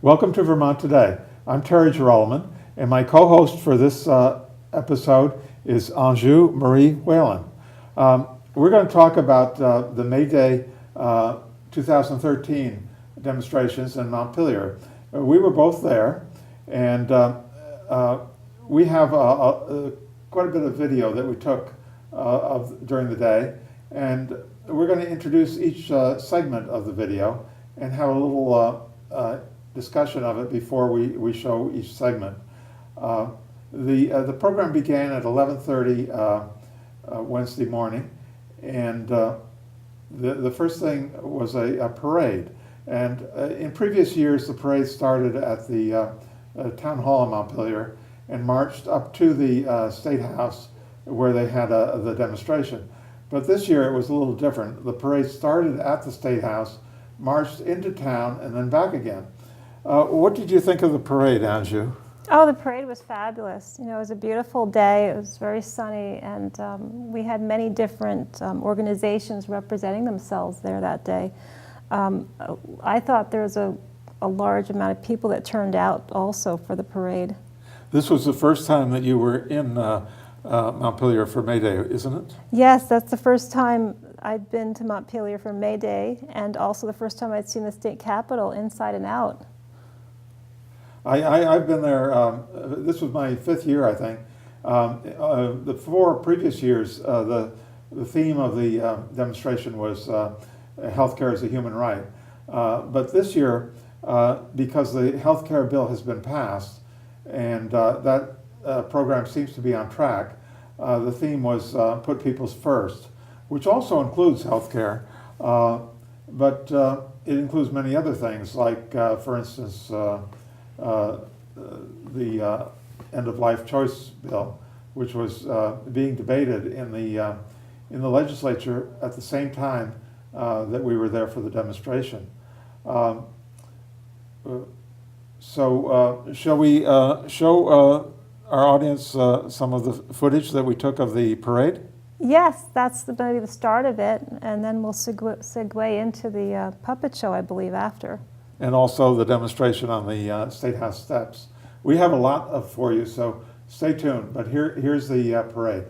Welcome to Vermont Today. I'm Terry Jeroloman, and my co-host for this episode is Anjou-Marie Whelan. We're going to talk about the MayDay 2013 demonstrations in Montpelier. We were both there, and we have quite a bit of video that we took during the day, and we're going to introduce each segment of the video and have a little discussion of it before we show each segment. The program began at 11:30 Wednesday morning, and the first thing was a parade. And in previous years, the parade started at the town hall in Montpelier and marched up to the Statehouse where they had the demonstration. But this year it was a little different. The parade started at the Statehouse, marched into town, and then back again. What did you think of the parade, Anjou? Oh, the parade was fabulous. You know, it was a beautiful day. It was very sunny, and we had many different organizations representing themselves there that day. I thought there was a large amount of people that turned out also for the parade. This was the first time that you were in Montpelier for MayDay, isn't it? Yes, that's the first time I'd been to Montpelier for MayDay, and also the first time I'd seen the state capitol inside and out. I've been there, this was my 5th year, I think. The 4 previous years, the theme of the demonstration was healthcare as a human right. But this year, because the healthcare bill has been passed and that program seems to be on track, the theme was put people's first, which also includes healthcare, but it includes many other things, like, for instance, the end-of-life choice bill, which was being debated in the legislature at the same time that we were there for the demonstration. So shall we show our audience some of the footage that we took of the parade? Yes, that's maybe the start of it, and then we'll segue into the puppet show, I believe, after. And also the demonstration on the Statehouse steps. We have a lot for you, so stay tuned. But here's the parade.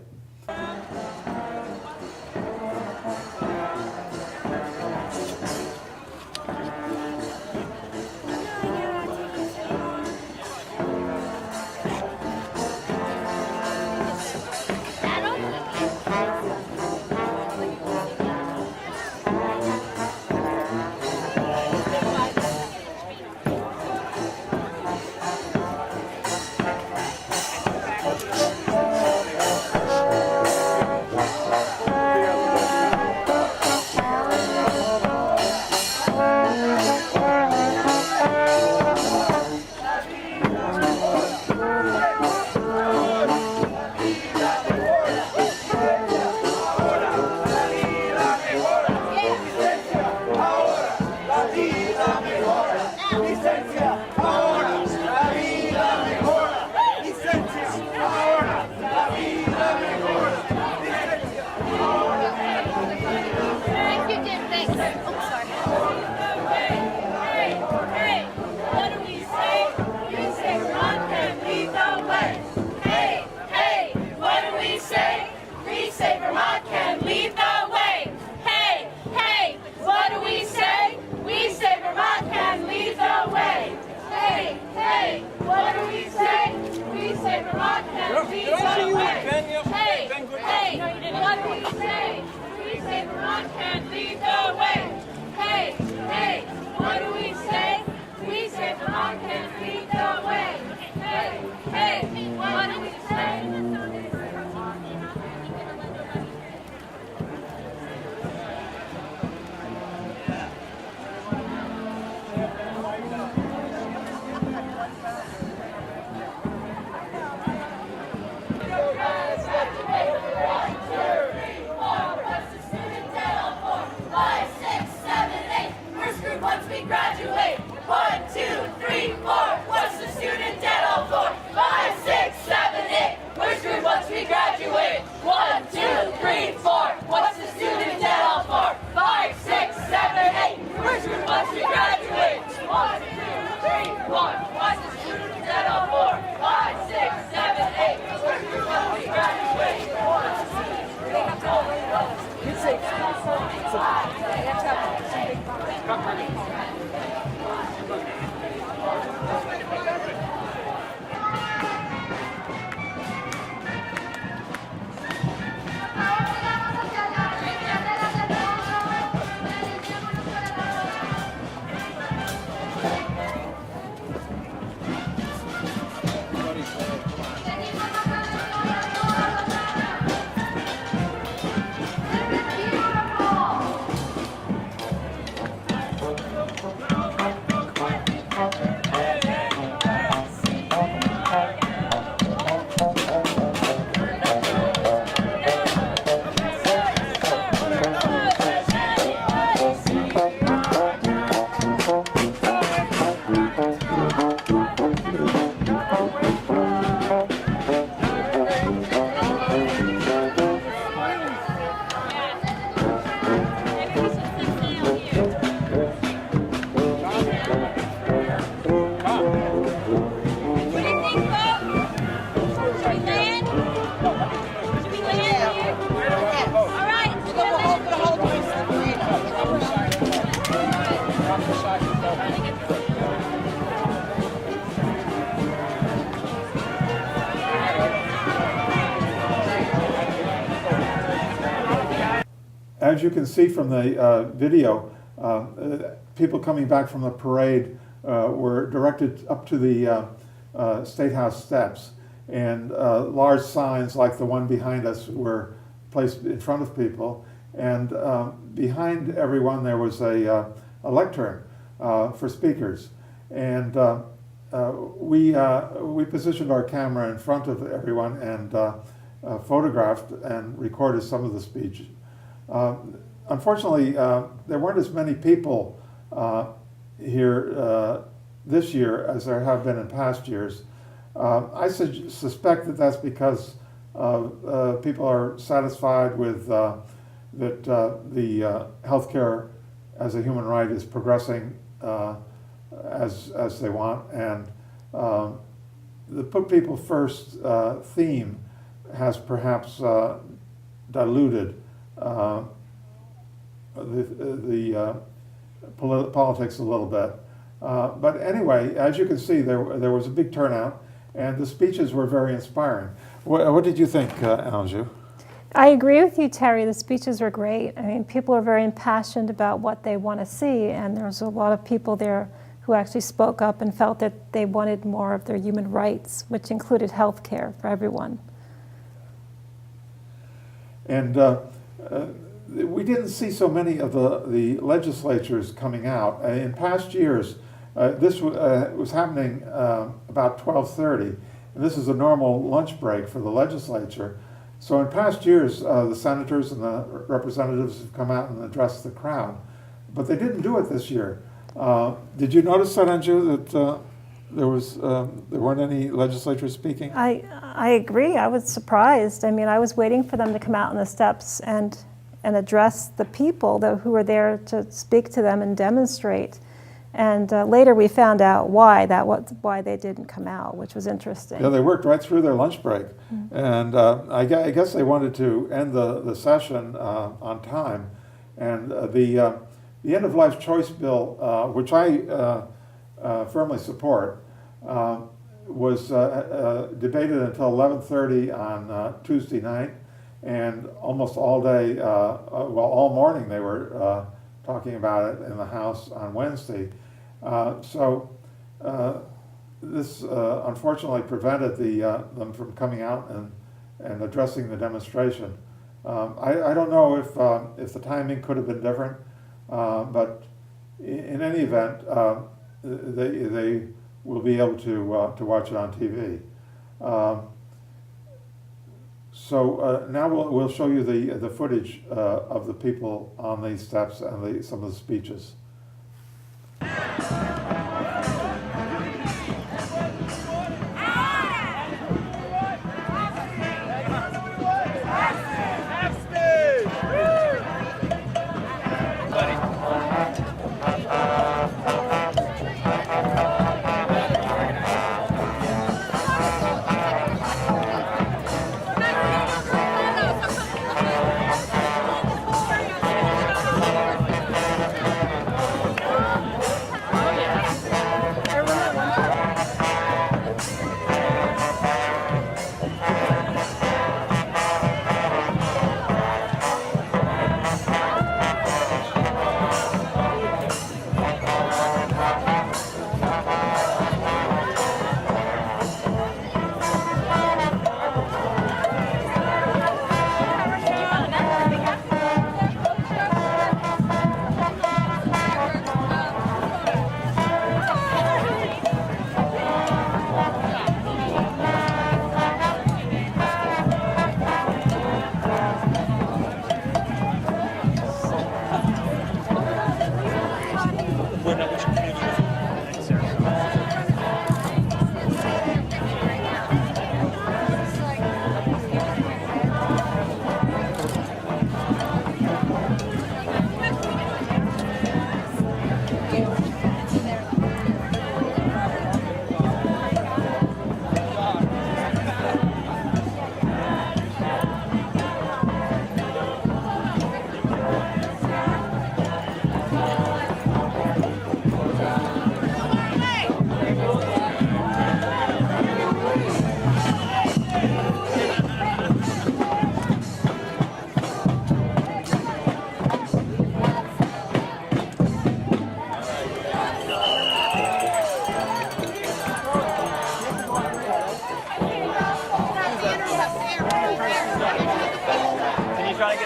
As you can see from the video, people coming back from the parade were directed up to the Statehouse steps, and large signs like the one behind us were placed in front of people, and behind everyone there was a lectern for speakers, and we positioned our camera in front of everyone and photographed and recorded some of the speech. Unfortunately, there weren't as many people here this year as there have been in past years. I suspect that that's because people are satisfied with that the healthcare as a human right is progressing as they want, and the Put People First theme has perhaps diluted the politics a little bit. But anyway, as you can see, there was a big turnout, and the speeches were very inspiring. What did you think, Anjou? I agree with you, Terry. The speeches were great. I mean, people are very impassioned about what they want to see, and there's a lot of people there who actually spoke up and felt that they wanted more of their human rights, which included health care for everyone. And we didn't see so many of the legislatures coming out. In past years, this was happening about 12:30, and this is a normal lunch break for the legislature. So in past years, the senators and the representatives have come out and addressed the crowd, but they didn't do it this year. Did you notice that, Anjou, that there weren't any legislators speaking? I agree. I was surprised. I mean, I was waiting for them to come out on the steps and address the people who were there to speak to them and demonstrate. And later we found out why they didn't come out, which was interesting. Yeah, they worked right through their lunch break. Mm-hmm. And I guess they wanted to end the session on time. And the end-of-life choice bill, which I firmly support, was debated until 11:30 on Tuesday night, and almost all day, all morning they were talking about it in the House on Wednesday. So this unfortunately prevented them from coming out and addressing the demonstration. I don't know if the timing could have been different, but in any event, they will be able to watch it on TV. So now we'll show you the footage of the people on these steps and some of the speeches.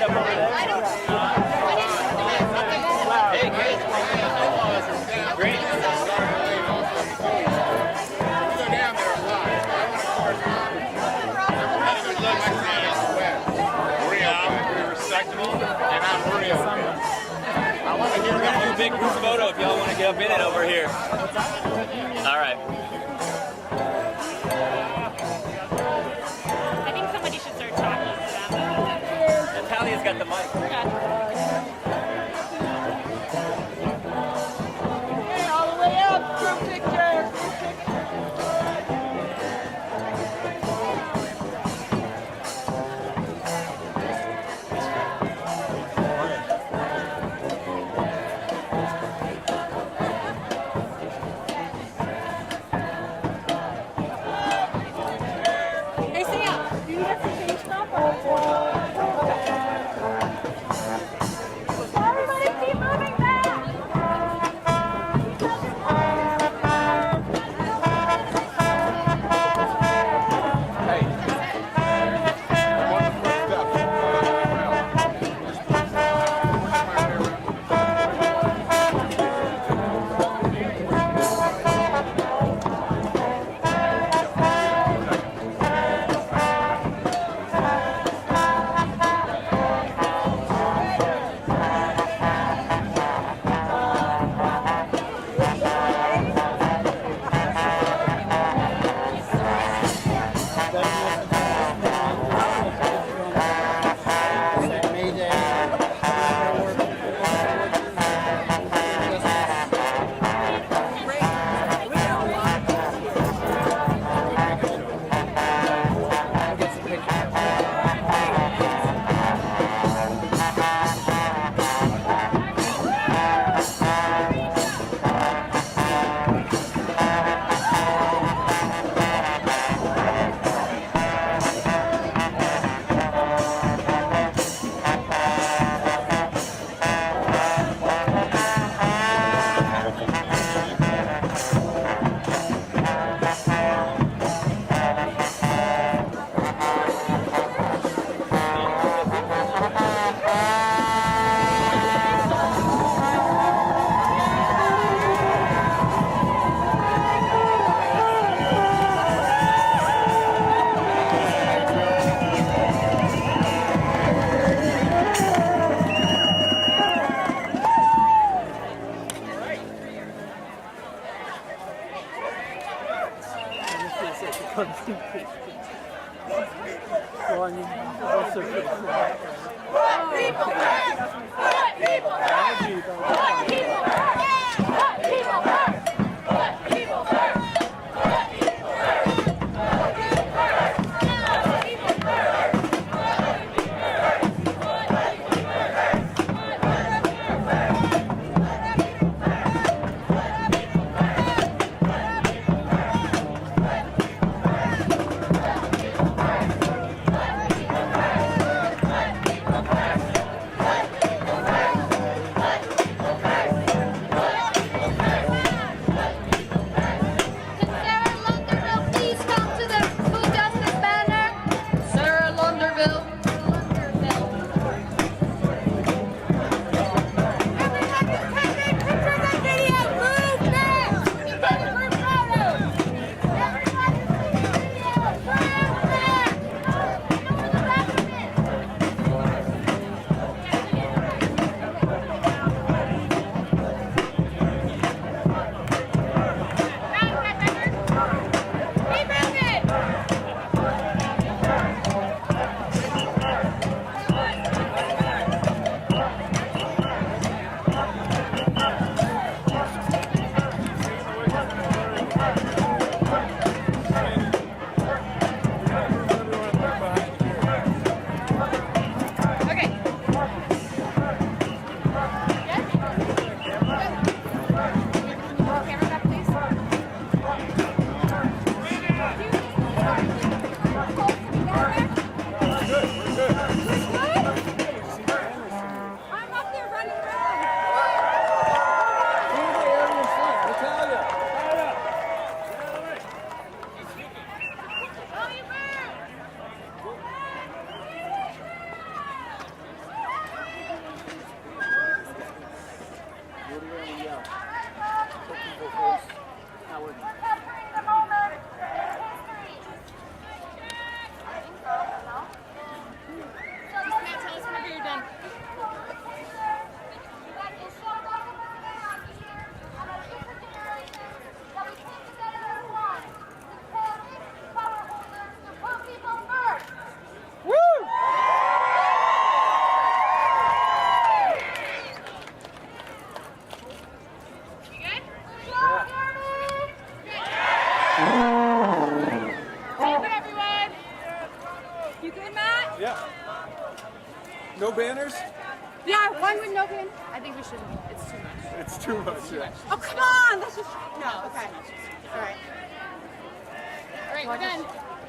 up over there. Hey, great. Great. And I'm real. I want to hear that. We're going to do a big group photo if y'all want to get up in it over here. All right. I think somebody should start talking to them. Natalia's got the mic. All the way up, group picture. Hey, Sam, do you have some face stuff? Everybody keep moving back. everyone. You good, Matt? Yeah. No banners? Yeah, one with no pin. I think we should. It's too much. It's too much, yeah. Oh, come on. Let's just. No, okay. All right. All right, we're done.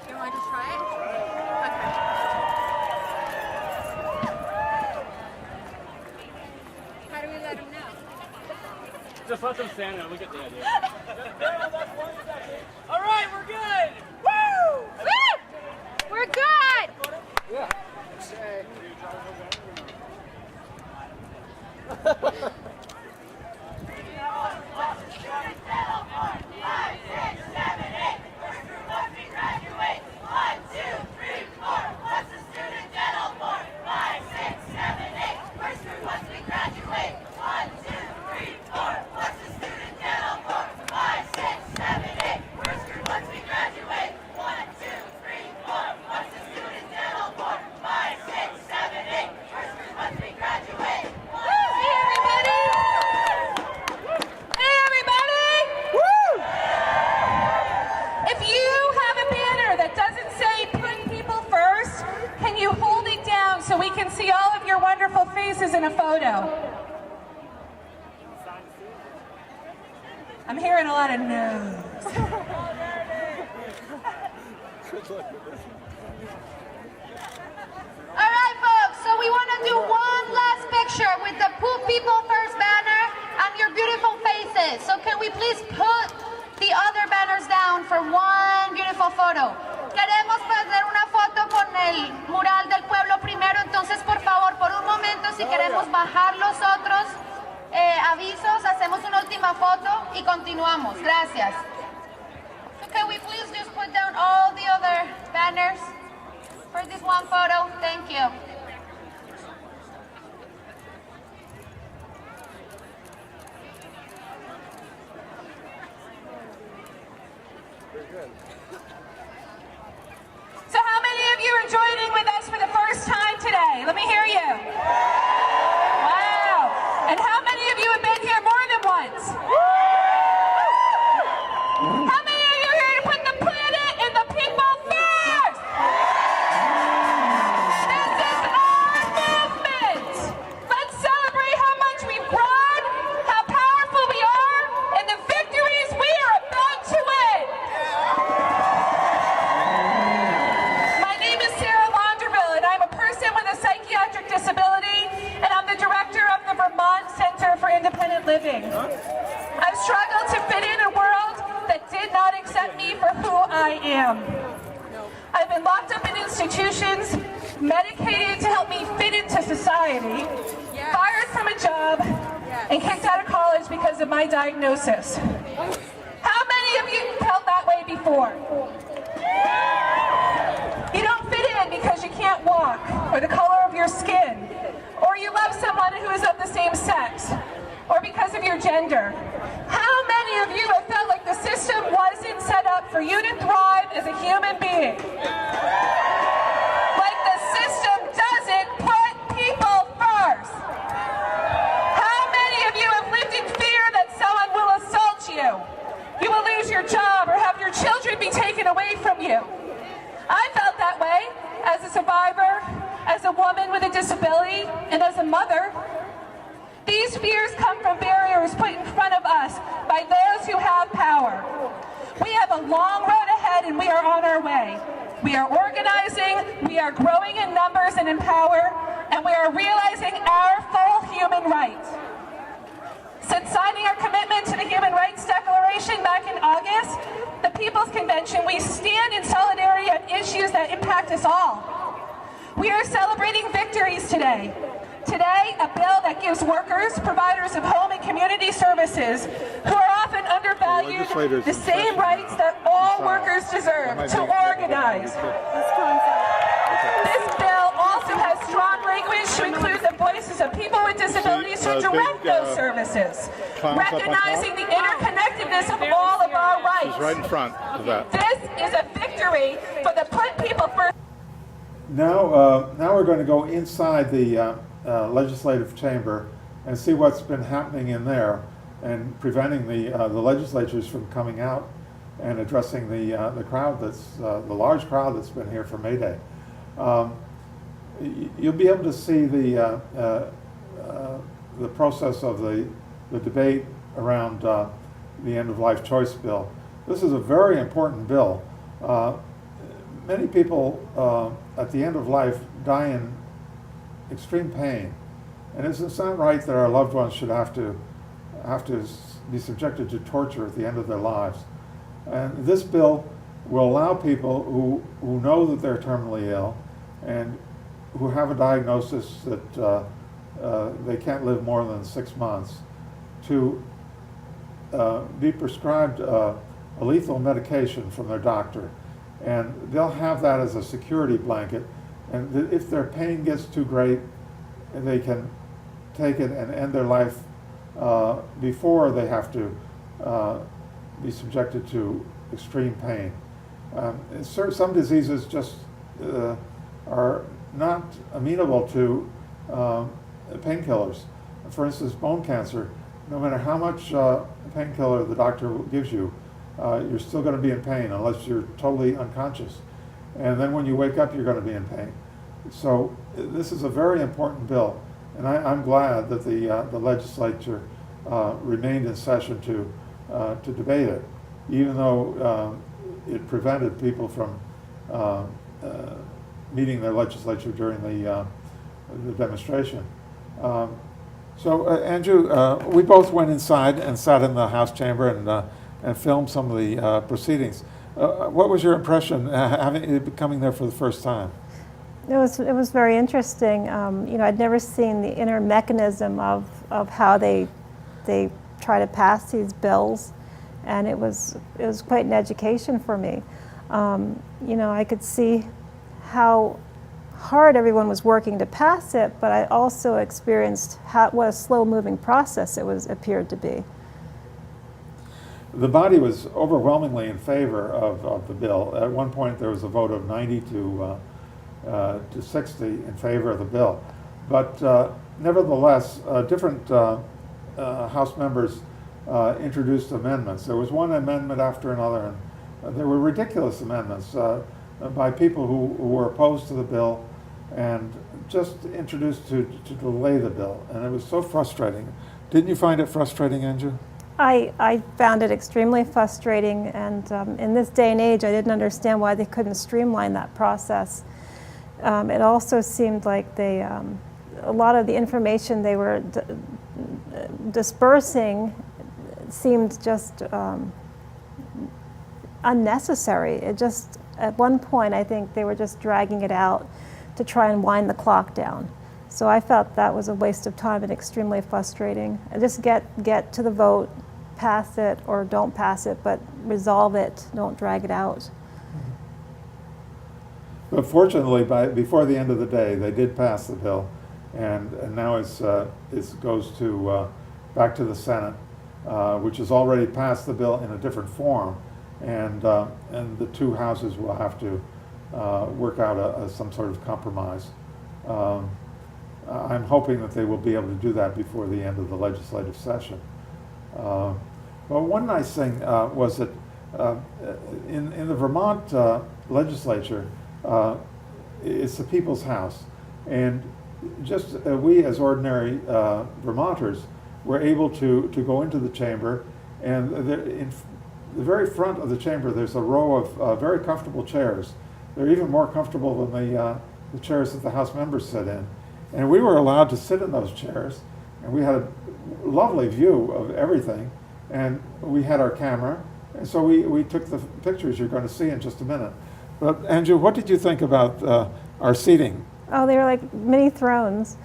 You want to try it? Okay. How do we let him know? Just let them stand there. Look at the idea. All right, we're good. Woo! Woo! We're good. Yeah. So we can see all of your wonderful faces in a photo. I'm hearing a lot of no's. All right, folks, so we want to do one last picture with the Put People First banner and your beautiful faces. So can we please put the other banners down for one beautiful photo? Queremos hacer una foto con el mural del pueblo primero, entonces por favor, por un momento, si queremos bajar los otros avisos, hacemos una última foto y continuamos. Gracias. So can we please just put down all the other banners for this one photo? Thank you. So how many of you are joining with us for the first time today? Let me hear you. Wow. And how many of you have been here more than once? How many of you are here to put the planet and the people first? This is our movement. Let's celebrate how much we've grown, how powerful we are, and the victories we are about to win. And I'm a person with a psychiatric disability, and I'm the director of the Vermont Center for Independent Living. I've struggled to fit in a world that did not accept me for who I am. I've been locked up in institutions, medicated to help me fit into society, fired from a job, and kicked out of college because of my diagnosis. How many of you felt that way before? You don't fit in because you can't walk, or the color of your skin, or you love someone who is of the same sex, or because of your gender. How many of you have felt like the system wasn't set up for you to thrive as a human being? Like the system doesn't put people first. How many of you have lived in fear that someone will assault you? You will lose your job or have your children be taken away from you. I felt that way as a survivor, as a woman with a disability, and as a mother. These fears come from barriers put in front of us by those who have power. We have a long road ahead and we are on our way. We are organizing, we are growing in numbers and in power, and we are realizing our full human rights. Since signing our commitment to the Human Rights Declaration back in August, the People's Convention, we stand in solidarity on issues that impact us all. We are celebrating victories today. Today, a bill that gives workers, providers of home and community services, who are often undervalued, the same rights that all workers deserve to organize. This bill also has strong language to include the voices of people with disabilities who direct those services, recognizing the interconnectedness of all of our rights. She's right in front of that. This is a victory for the Put People First. Now we're going to go inside the legislative chamber and see what's been happening in there and preventing the legislatures from coming out and addressing the crowd the large crowd that's been here for MayDay. You'll be able to see the process of the debate around the end-of-life choice bill. This is a very important bill. Many people at the end of life die in extreme pain, and it's not right that our loved ones should have to be subjected to torture at the end of their lives. And this bill will allow people who know that they're terminally ill and who have a diagnosis that they can't live more than 6 months to be prescribed a lethal medication from their doctor. And they'll have that as a security blanket. And if their pain gets too great, they can take it and end their life before they have to be subjected to extreme pain. Some diseases just are not amenable to painkillers. For instance, bone cancer, no matter how much painkiller the doctor gives you, you're still going to be in pain unless you're totally unconscious. And then when you wake up, you're going to be in pain. So this is a very important bill, and I'm glad that the legislature remained in session to debate it, even though it prevented people from meeting their legislature during the demonstration. So Andrew, we both went inside and sat in the House chamber and filmed some of the proceedings. What was your impression coming there for the first time? It was very interesting. You know, I'd never seen the inner mechanism of how they try to pass these bills, and it was quite an education for me. You know, I could see how hard everyone was working to pass it, but I also experienced what a slow-moving process it appeared to be. The body was overwhelmingly in favor of the bill. At one point, there was a vote of 90 to 60 in favor of the bill. But nevertheless, different House members introduced amendments. There was one amendment after another, and there were ridiculous amendments by people who were opposed to the bill and just introduced to delay the bill. And it was so frustrating. Didn't you find it frustrating, Anjou? I found it extremely frustrating, and in this day and age, I didn't understand why they couldn't streamline that process. It also seemed like a lot of the information they were dispersing seemed just unnecessary. It just, at one point, I think they were just dragging it out to try and wind the clock down. So I felt that was a waste of time and extremely frustrating. Just get to the vote, pass it or don't pass it, but resolve it, don't drag it out. But fortunately, before the end of the day, they did pass the bill, and now it goes to back to the Senate, which has already passed the bill in a different form, and the two houses will have to work out some sort of compromise. I'm hoping that they will be able to do that before the end of the legislative session. Well, one nice thing was that in the Vermont legislature, it's the people's house, and just we as ordinary Vermonters were able to go into the chamber, and in the very front of the chamber there's a row of very comfortable chairs. They're even more comfortable than the chairs that the House members sit in. And we were allowed to sit in those chairs, and we had a lovely view of everything, and we had our camera, and so we took the pictures you're going to see in just a minute. But Anjou, what did you think about our seating? Oh, they were like mini thrones.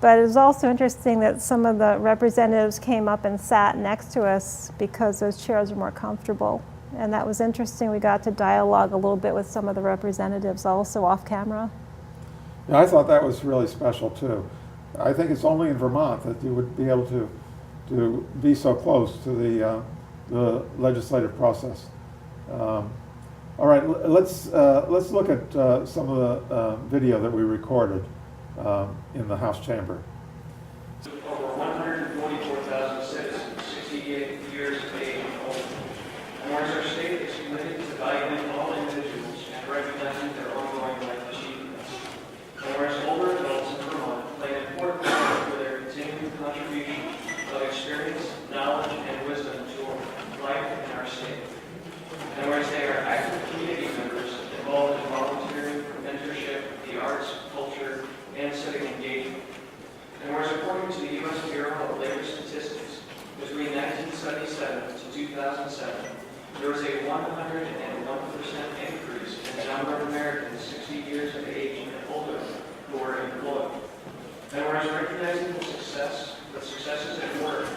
But it was also interesting that some of the representatives came up and sat next to us because those chairs were more comfortable. And that was interesting. We got to dialogue a little bit with some of the representatives also off camera. Yeah, I thought that was really special too. I think it's only in Vermont that you would be able to be so close to the legislative process. All right, let's look at some of the video that we recorded in the House chamber. Over 144,000 citizens, 68 years of age and older. And whereas our state is 101% increase in the number of Americans 60 years of age and older who are employed. And whereas recognizing the successes at work,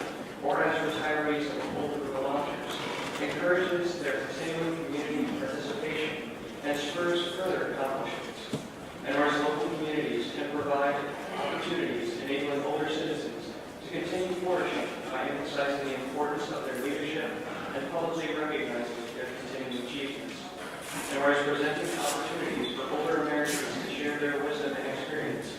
or as retirees of older Vermonters, encourages their continuing community participation and spurs further accomplishments. And whereas local communities can provide opportunities enabling older citizens to continue flourishing by emphasizing the importance of their leadership and publicly recognizing their continuing achievements. And whereas presenting opportunities for older Americans to share their wisdom and experience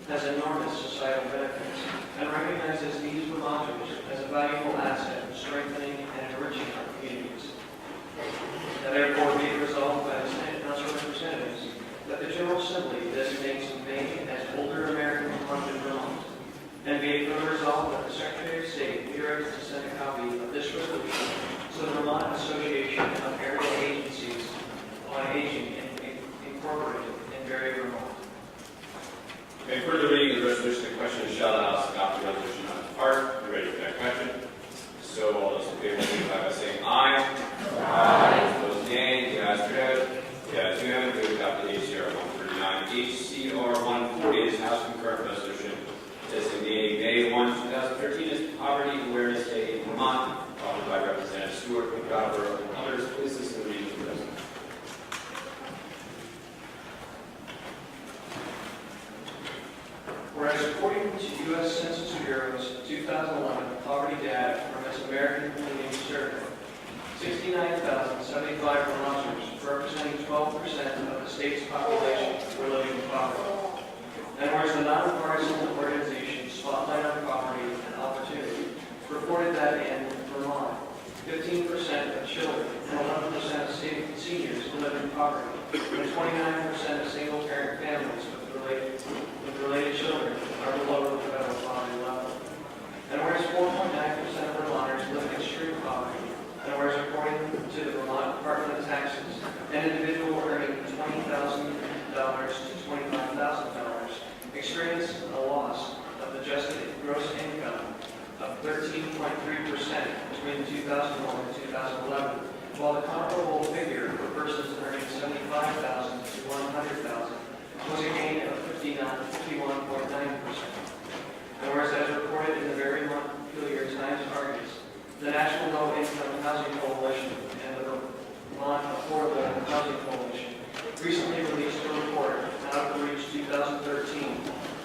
has enormous societal benefits and recognizes these Vermonters as a valuable asset in strengthening and enriching our communities. Now therefore be it resolved by the Senate House of Representatives that the General Assembly designates May as Older American Month in Vermont. And be it further resolved that the Secretary of State be directed to send a copy of this resolution to the Vermont Association of Area Agencies on Aging Incorporated in Barre, Vermont. Okay, further reading of the resolution, the question is, shall the House adopt the resolution on its part? You ready for that question? So all those in favor signify by saying aye. Aye. Opposed, nay. The ayes are out. The ayes have it. We adopt the HCR 139. HCR 140 is House concurrent resolution designating May 1, 2013 as Poverty Awareness Day in Vermont, offered by Representative Stewart, McDonough, and others. Please listen to the reading of the resolution. Whereas according to U.S. Census Bureau's 2011 poverty data from its American Community Survey, 69,075 Vermonters, representing 12% of the state's population, were living in poverty. And whereas the nonpartisan organization Spotlight on Poverty and Opportunity reported that in Vermont, 15% of children and 11% of seniors live in poverty, and 29% of single-parent families with related children are below the federal poverty level. And whereas 4.9% of Vermonters live in extreme poverty, and whereas according to the Vermont Department of Taxes, an individual earning $20,000 to $25,000 experienced a loss of adjusted gross income of 13.3% between 2001 and 2011, while the comparable figure for persons earning $75,000 to $100,000 was a gain of 51.9%. And whereas as reported in the very Montpelier Times-Argus, the National Low Income Housing Coalition and the Vermont Affordable Housing Coalition recently released a report, Out of Reach 2013,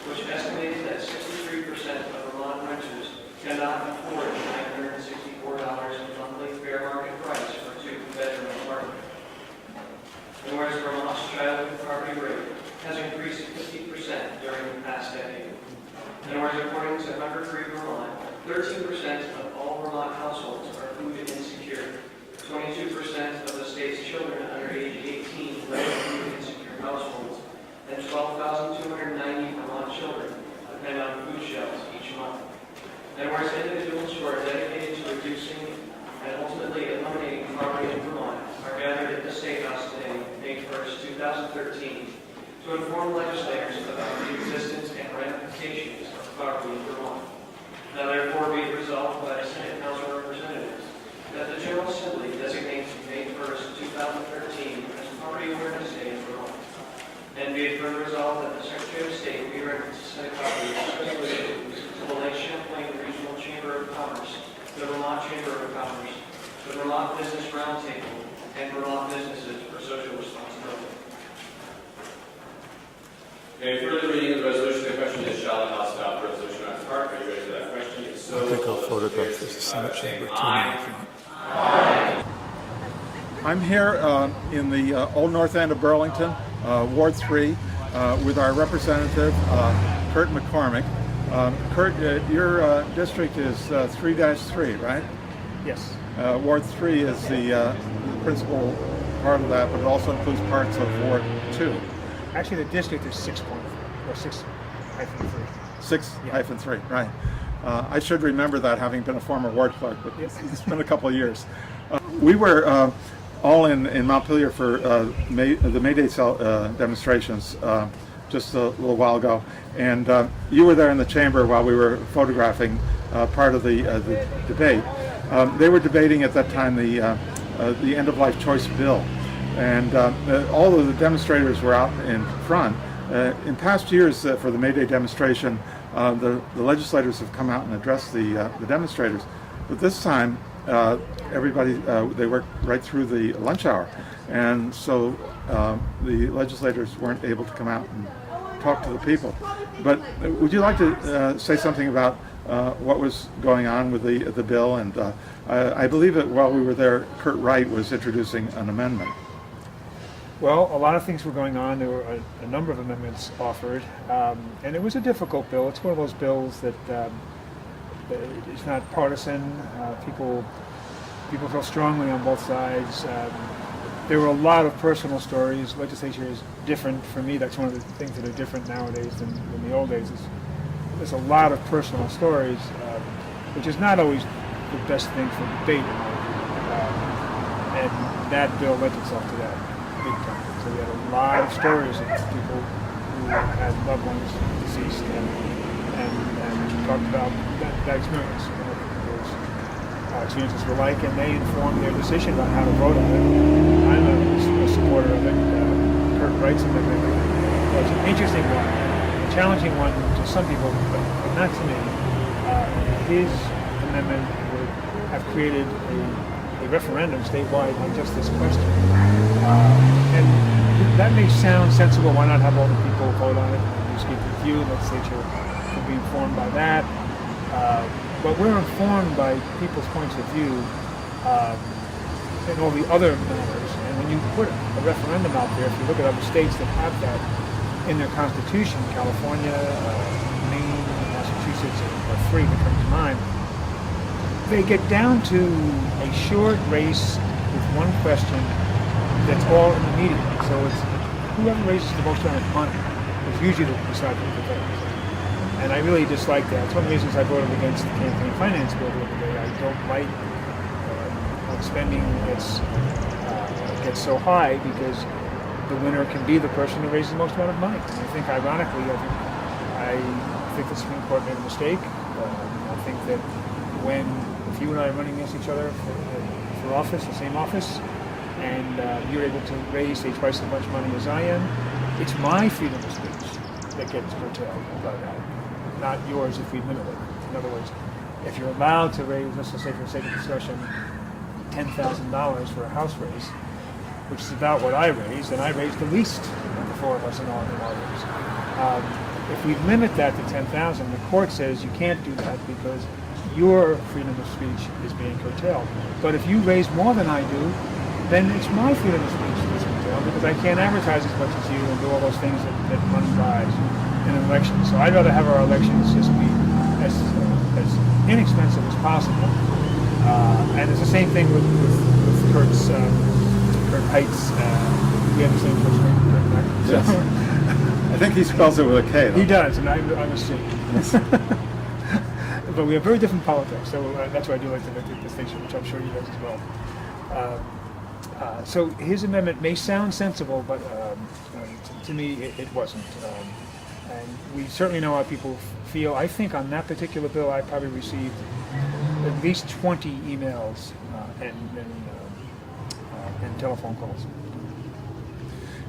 which estimated that 63% of Vermont renters cannot afford $964 in monthly fair market price for a two-bedroom apartment. And whereas Vermont's childhood poverty rate has increased 50% during the past decade. And whereas according to Hunger Free Vermont, 13% of all Vermont households are food insecure. 22% of the state's children under age 18 live in food insecure households, and 12,290 Vermont children depend on food shelves each month. And whereas individuals who are dedicated to reducing and ultimately eliminating poverty in Vermont are gathered at the Statehouse today, May 1st, 2013, to inform legislators about the existence and ramifications of poverty in Vermont. Now therefore be it resolved by the Senate House of Representatives that the General Assembly designates May 1st, 2013 as Poverty Awareness Day in Vermont. And be it further resolved that the Secretary of State be directed to send a copy of this resolution to the Lake Champlain Regional Chamber of Commerce, the Vermont Chamber of Commerce, the Vermont Business Roundtable, and Vermont Businesses for Social Responsibility. Okay, further reading of the resolution, the question is, shall the House adopt the resolution on its part? Are you ready for that question? If so, I think I'll photograph this Senate chamber too. Aye. I'm here in the Old North End of Burlington, Ward 3, with our representative, Curt McCormack. Curt, your district is 3-3, right? Yes. Ward 3 is the principal part of that, but it also includes parts of Ward 2. Actually, the district is 6.3, or 6-3. 6-3, right. I should remember that, having been a former ward clerk, but it's been a couple of years. We were all in Montpelier for the MayDay demonstrations just a little while ago, and you were there in the chamber while we were photographing part of the debate. They were debating at that time the the end-of-life choice bill. And all of the demonstrators were out in front. In past years for the MayDay demonstration, the legislators have come out and addressed the demonstrators. But this time, everybody, they worked right through the lunch hour. And so the legislators weren't able to come out and talk to the people. But would you like to say something about what was going on with the bill? And I believe that while we were there, Curt Wright was introducing an amendment. Well, a lot of things were going on. There were a number of amendments offered, and it was a difficult bill. It's one of those bills that is not partisan. People feel strongly on both sides. There were a lot of personal stories. Legislature is different for me. That's one of the things that are different nowadays than the old days. There's a lot of personal stories, which is not always the best thing for debate, and that bill lent itself to that big time. So we had a lot of stories of people who had loved ones deceased and talked about that experience, what those experiences were like, and they informed their decision about how to vote on it. I'm a supporter of it. Curt Wright's amendment was an interesting one, a challenging one to some people, but not to me. His amendment would have created a referendum statewide on just this question. And that may sound sensible. Why not have all the people vote on it? You speak with you, the legislature can be informed by that. But we're informed by people's points of view in all the other matters. And when you put a referendum out there, if you look at other states that have that in their constitution, California, Maine, Massachusetts are three that come to mind, they get down to a short race with one question that's all in the media. So it's whoever raises the most amount of money is usually the deciding factor. And I really dislike that. It's one of the reasons I voted against the campaign finance bill the other day. I don't like when spending gets so high, because the winner can be the person who raises the most amount of money. And I think, ironically, I think the Supreme Court made a mistake. I think that if you and I are running against each other for office, the same office, and you're able to raise, say, twice as much money as I am, it's my freedom of speech that gets curtailed by that, not yours if we limit it. In other words, if you're allowed to raise, let's just say for the sake of discussion, $10,000 for a house raise, which is about what I raised, and I raised the least of the four of us in all raise. If we limit that to $10,000, the court says you can't do that because your freedom of speech is being curtailed. But if you raise more than I do, then it's my freedom of speech that's curtailed, because I can't advertise as much as you and do all those things that money buys in an election. So I'd rather have our elections just be as inexpensive as possible. And it's the same thing with Curt Heights. We have the same first name, Curt Heights. Yes. I think he spells it with a K, though. He does, and I'm a C. But we have very different politics, so that's why I do like to make the distinction, which I'm sure you guys as well. So his amendment may sound sensible, but to me it wasn't. And we certainly know how people feel. I think on that particular bill, I probably received at least 20 emails and telephone calls.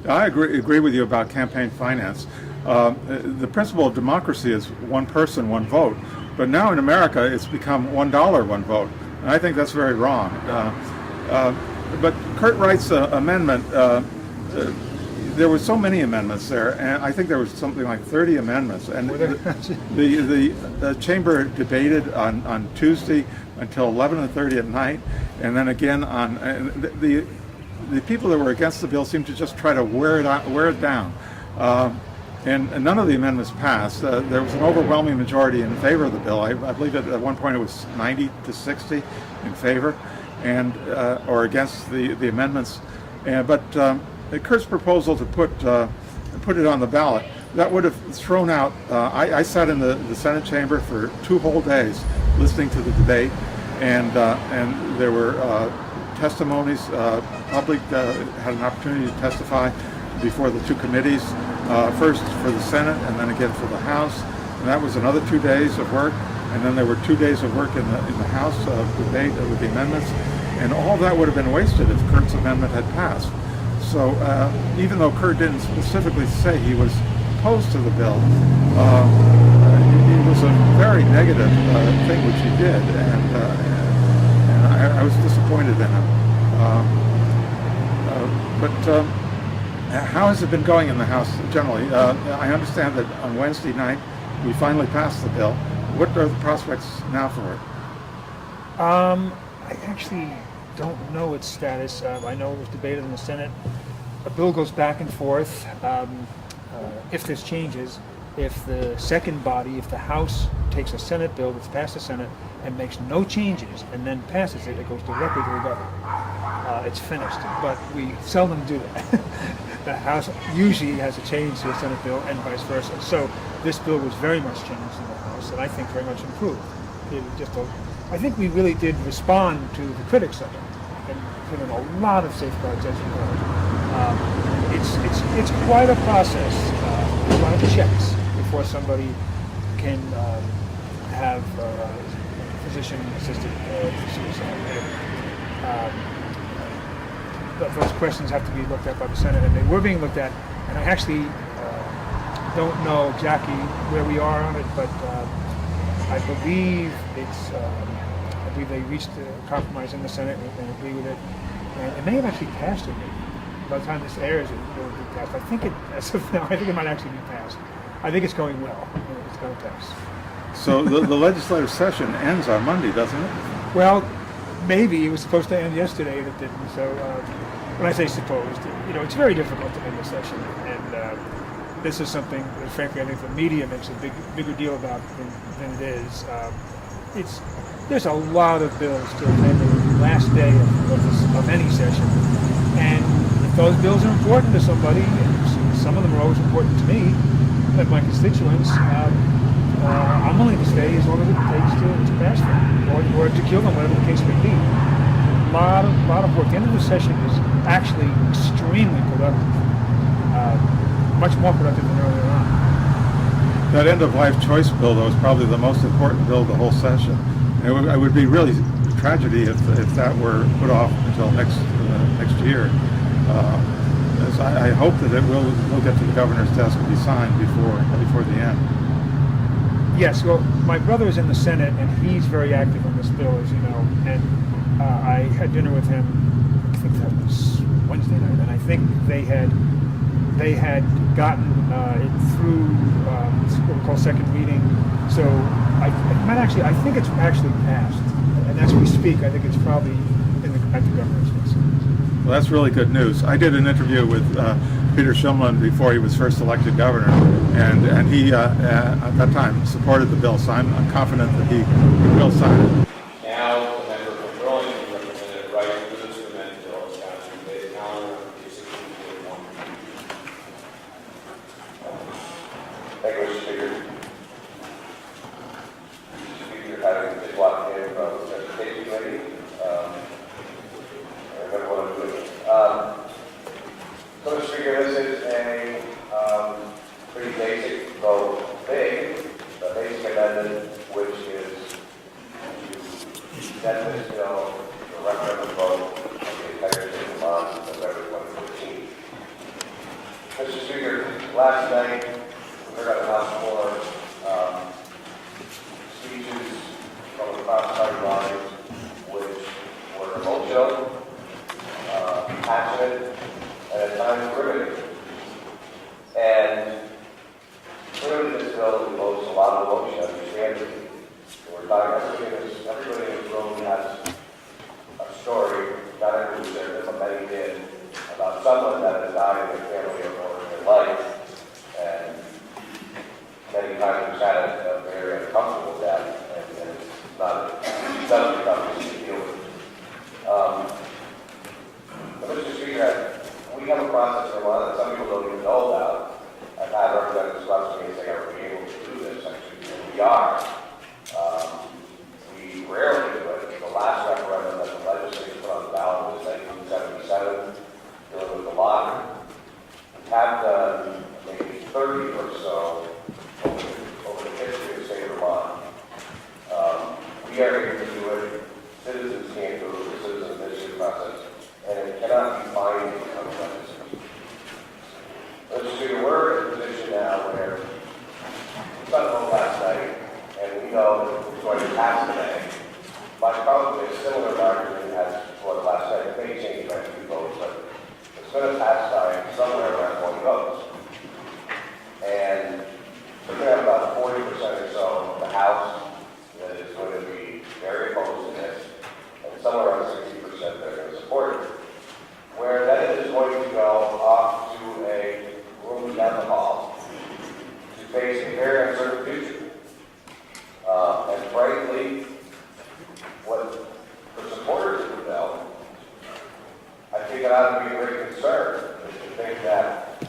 I agree with you about campaign finance. The principle of democracy is one person, one vote. But now in America, it's become $1, one vote. And I think that's very wrong. But Curt Wright's amendment, there were so many amendments there, and I think there was something like 30 amendments. And the chamber debated on Tuesday until 11:30 at night, and then again on the people that were against the bill seemed to just try to wear it down. And none of the amendments passed. There was an overwhelming majority in favor of the bill. I believe at one point it was 90-60 in favor, and or against the amendments. But Curt's proposal to put it on the ballot, that would have thrown out. I sat in the Senate chamber for 2 whole days listening to the debate, and there were testimonies. Public had an opportunity to testify before the 2 committees, first for the Senate and then again for the House. And that was another 2 days of work. And then there were 2 days of work in the House debate with the amendments. And all that would have been wasted if Curt's amendment had passed. So even though Curt didn't specifically say he was opposed to the bill, it was a very negative thing which he did, and I was disappointed in him. How has it been going in the House generally? I understand that on Wednesday night we finally passed the bill. What are the prospects now for it? I actually don't know its status. I know it was debated in the Senate. A bill goes back and forth. If there's changes, if the second body, if the House takes a Senate bill that's passed the Senate and makes no changes and then passes it, it goes directly to the governor. It's finished, but we seldom do that. The House usually has a change to a Senate bill and vice versa. So this bill was very much changed in the House, and I think very much improved. I think we really did respond to the critics of it and put in a lot of safeguards, as you know. It's quite a process, a lot of checks before somebody can have physician-assisted suicide. Those questions have to be looked at by the Senate, and they were being looked at. And I actually don't know exactly where we are on it, but I believe they reached a compromise in the Senate and agree with it. And it may have actually passed it. By the time this airs, it will be passed. I think as of now, I think it might actually be passed. I think it's going well. It's going to pass. So the legislative session ends on Monday, doesn't it? Well, maybe it was supposed to end yesterday, and it didn't. So when I say supposed, it's very difficult to end the session, and this is something that, frankly, I think the media makes a bigger deal about than it is. There's a lot of bills still pending the last day of any session, and if those bills are important to somebody, and some of them are always important to me, and my constituents, I'm willing to stay as long as it takes to pass them, or to kill them, whatever the case may be. A lot of work. The end of the session is actually extremely productive, much more productive than earlier on. That end-of-life choice bill, though, is probably the most important bill of the whole session. It would be really a tragedy if that were put off until next year. As I hope that it will get to the governor's desk and be signed before the end. Yes, well, my brother is in the Senate, and he's very active on this bill, as you know. And I had dinner with him, I think that was Wednesday night, and I think they had gotten it through what we call second reading. So I think it's actually passed. And as we speak, I think it's probably at the governor's desk. Well, that's really good news. I did an interview with Peter Shumlin before he was first elected governor, and he at that time supported the bill, so I'm confident that he will sign it. Now, the member from Burlington, Representative Wright, moves to amend the bill as found in today's calendar on page 1641. Thank you, Mr. Speaker. Mr. Speaker, having just walked in from the Transportation Committee, I remember what I'm doing. So, Mr. Speaker, this is a pretty basic, though big, but basic amendment, which is to send this bill to a referendum vote on the entire state of Vermont in November 2015. Mr. Speaker, last night, we heard on the House floor speeches from the cross-party lines, which were emotional, passionate, and at times riveting. And clearly this bill invokes a lot of emotion, understanding. We're talking, everybody in this room has a story, not everybody there, but many did, about someone that has died in their family or in their life. And many times we've had a very uncomfortable death, and it's not, it doesn't become easy to deal with. But Mr. Speaker, we have a process in Vermont that some people don't even know about. I've had representatives come up to me and say, are we able to do this? Actually, we are. We rarely do it. The last referendum that the legislature put on the ballot was 1977, dealing with the lottery. We have done maybe 30 or so over the history of the state of Vermont. We are able to do it. Citizens can't do it. Citizens and cannot be binding on the legislature. Legislature, we're in a position now where we got a vote last night, and we know that it's going to pass today. By probably a similar argument as was last night. It may change by a few votes, but it's going to pass by somewhere around 20 votes. And we're going to have about 40% or so of the House that is going to be very opposed to this, and somewhere around 60% that are going to support it. Where then it is going to go off to a room down the hall to face a very uncertain future. And frankly, what the supporters of the bill, I think it ought to be a great concern, is to think that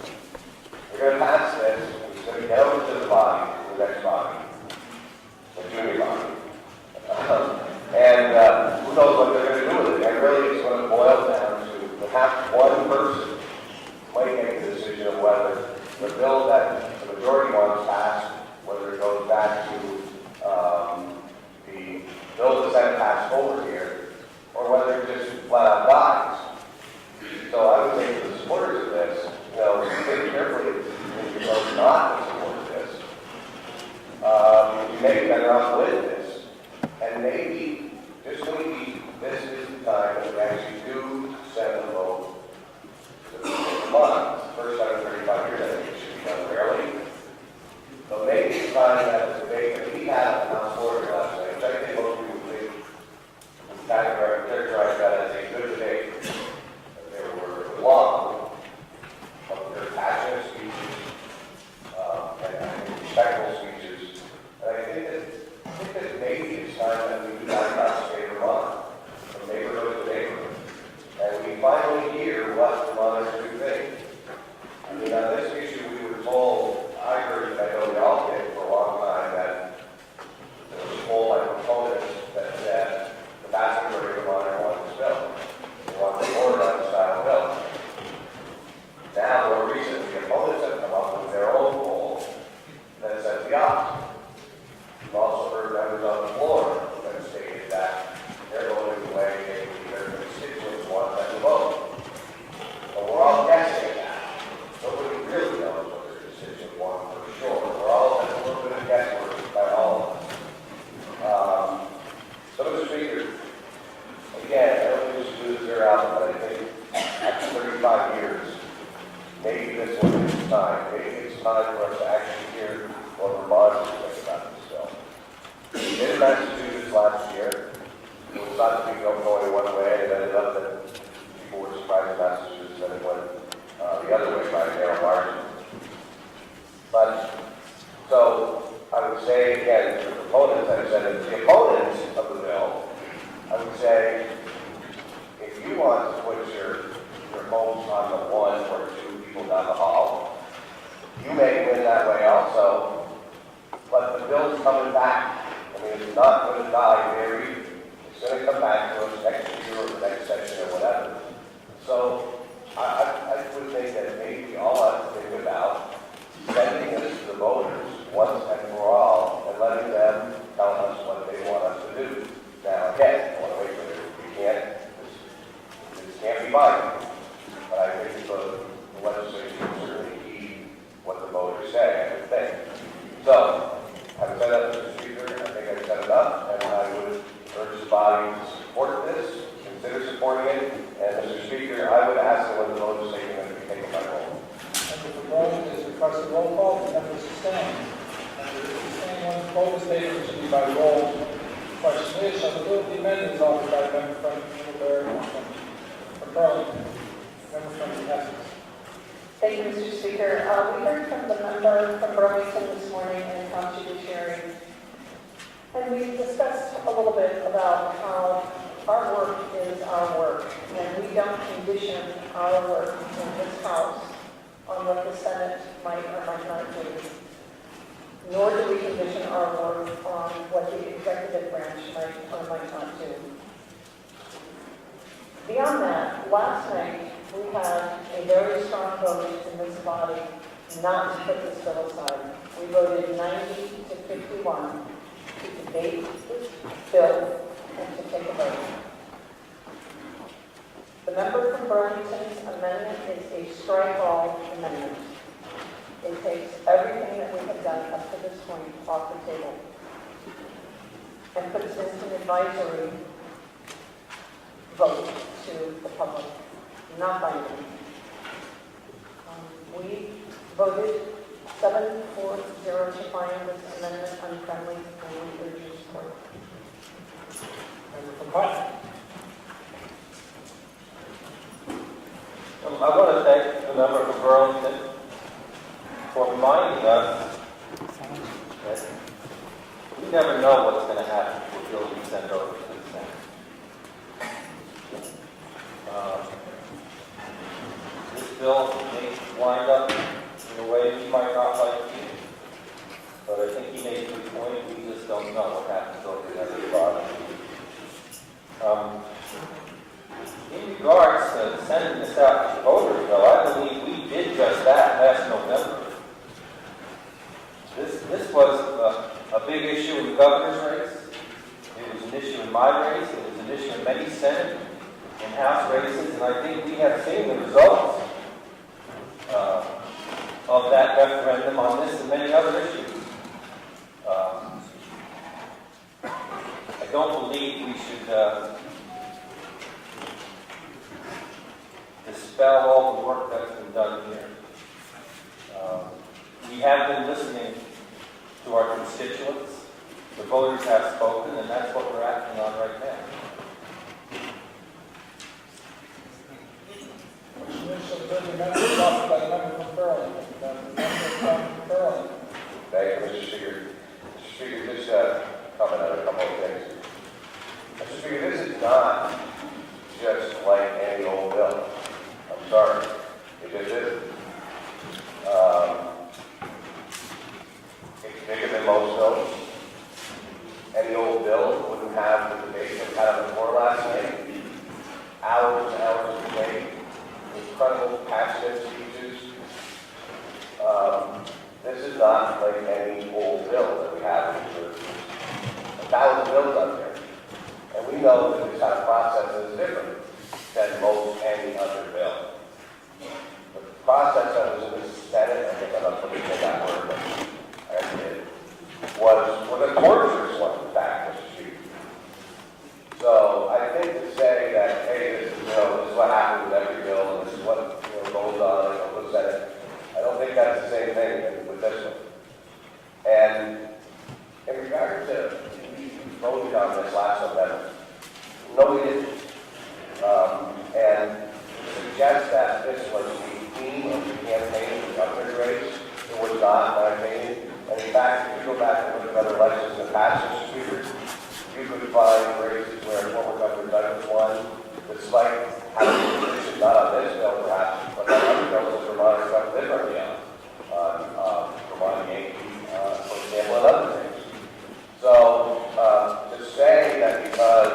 we're going to pass this, it's going to get over to the body, the next body, the junior body. And who knows what they're going to do with it. And really it's going to boil down to perhaps one person might make a decision of whether the bill that the majority wants passed, whether it goes back to the bill the Senate passed over here, or whether it just flat out dies. So I would say to the supporters of this, think carefully if you vote not to support this. You may be better off with this. And maybe, just maybe, this is the time that we actually do send a vote to the month. First time in 35 years, I think it should be done rarely. So maybe it's time that the debate that we had in the House floor last night, which I think most people think characterized that as a good debate. There were long, but very passionate speeches, and respectful speeches. And I think that maybe it's time that we do that across the state of Vermont, from neighborhood to neighborhood. And we finally hear what Vermonters do think. I mean, on this issue, we were told, I heard, I know we all did for a long time, that there was told by proponents that said the vast majority of Vermonters want this bill. They want the border style bill. Now, more recently, opponents have come up with their own poll that says the opposite. We've also heard members on the floor that have stated that they're voting the way their constituents want them to vote. But we're all guessing at that. Nobody really knows what their constituents want for sure. We're all at a little bit of guesswork by all of us. So, Mr. Speaker, again, I don't think we should do this very often, but I think after 35 years, maybe this one is time. Maybe it's time for us to actually hear what Vermonters think about this bill. We did in Massachusetts last year. It was not to be going one way, and it ended up that people were surprised in Massachusetts that it went the other way by a narrow margin. But, so, I would say again, to the proponents, I said, to the opponents of the bill, I would say, if you want to put your hopes on the one or two people down the hall, you may win that way also, but the bill's coming back. I mean, it's not going to die very easy. It's going to come back to us next year or the next session or whatever. So, I would think that maybe we all have to think about sending this to the voters once and for all and letting them tell us what they want us to do. Now, again, I want to wait for it. This can't be binding. But I think the legislature will certainly heed what the voters say, I would think. So, having said that, Mr. Speaker, I think I've said enough, and I would urge the body to support this, consider supporting it, and Mr. Speaker, I would ask that when the vote is taken, that we take it by roll. Member for Burlington is requesting roll call. Member sustained. Member sustained when the vote is taken, it should be by roll. Question is, shall the bill be amended as offered by Member from Burlington? Member from Essex. Thank you, Mr. Speaker. We heard from the member from Burlington this morning in House Judiciary, and we discussed a little bit about how our work is our work, and we don't condition our work in this House on what the Senate might or might not do, nor do we condition our work on what the executive branch might or might not do. Beyond that, last night we had a very strong vote in this body not to put this bill aside. We voted 90 to 51 to debate this bill and to take a vote. The member from Burlington's amendment is a strike-all amendment. It takes everything that we have done up to this point off the table and puts this in advisory vote to the public, not binding. We voted 7-4-0 to find this amendment unfriendly, and we urge your support. Member from Putnam. I want to thank the member from Burlington for reminding us that we never know what's going to happen with bills we send over to the Senate. This bill may wind up in a way we might not like to, but I think he made a good point. We just don't know what happens over the other body. In regards to sending this out to voters, though, I believe we did just that last November. This was a big issue in the governor's race. It was an issue in my race. It was an issue in many Senate and House races, and I think we have seen the results of that referendum on this and many other issues. I don't believe we should dispel all the work that's been done here. We have been listening to our constituents. The voters have spoken, and that's what we're acting on right now. Thank you, Mr. Speaker. Mr. Speaker, just comment on a couple of things. Mr. Speaker, this is not just like any old bill. I'm sorry. It just isn't. It's bigger than most bills. Any old bill wouldn't have the debate that we had before last night. Hours and hours of debate. Incredible passionate speeches. This is not like any old bill that we have. There's 1,000 bills out there. And we know that this kind of process is different than most any other bill. The process that was in the Senate, I think I'm not going to say that word, but I did, was a torturous one, in fact, Mr. Speaker. So I think to say that, hey, this is what happens with every bill, and this is what goes on in the Senate, I don't think that's the same thing with this one. And in regard to, we voted on this last November. No, we didn't. And to suggest that this was the theme of the campaign, the governor's race, it was not, in my opinion. And in fact, if you go back and look at other elections in the past, Mr. Speaker, you could find races where former Governor Douglas won, despite having a position not on this bill, perhaps, but on other bills that Vermont felt differently on Vermont Yankee, for example, and other things. So to say that because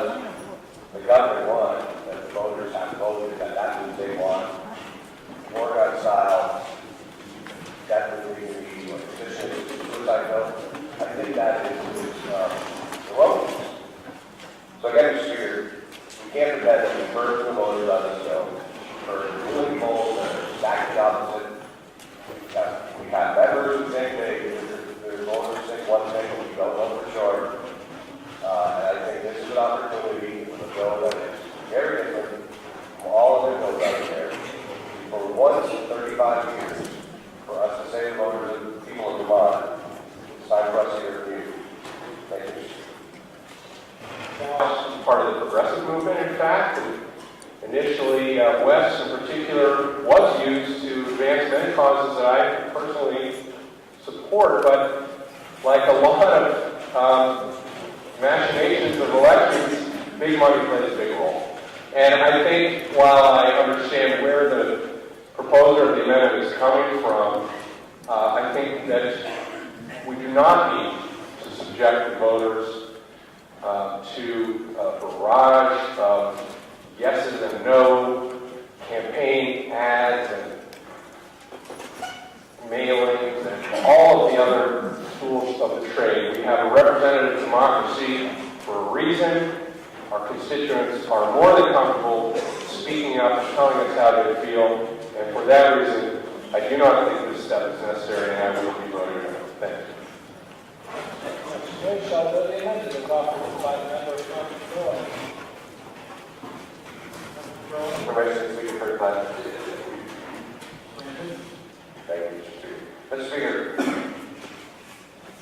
the governor won, that the voters have voted, that means they won, Oregon style, definitely be a position suicide note. I think that is erroneous. So again, Mr. Speaker, we can't pretend that we've heard from the voters on this bill. For doing polls that are exactly opposite. We have members who think their voters think one thing, but we don't know for sure. And I think this is an opportunity with a bill that is very different from all other bills out there. For once in 35 years, for us to say to voters and people of Vermont, it's time for us to hear from you. Thank you. Part of the progressive movement, in fact. Initially, West in particular was used to advance many causes that I personally support, but like a lot of machinations of elections, big money plays a big role. And I think while I understand where the proposer of the amendment is coming from, I think that we do not need to subject the voters to a barrage of yeses and no, campaign ads and mailings and all of the other tools of the trade. We have a representative democracy for a reason. Our constituents are more than comfortable speaking up they feel, and for that reason, I do not think this step is necessary, and I will be voting no. Thank you. Legislation shall be amended as offered by the member of Montpelier. Permission to speak for time. Thank you, Mr. Speaker.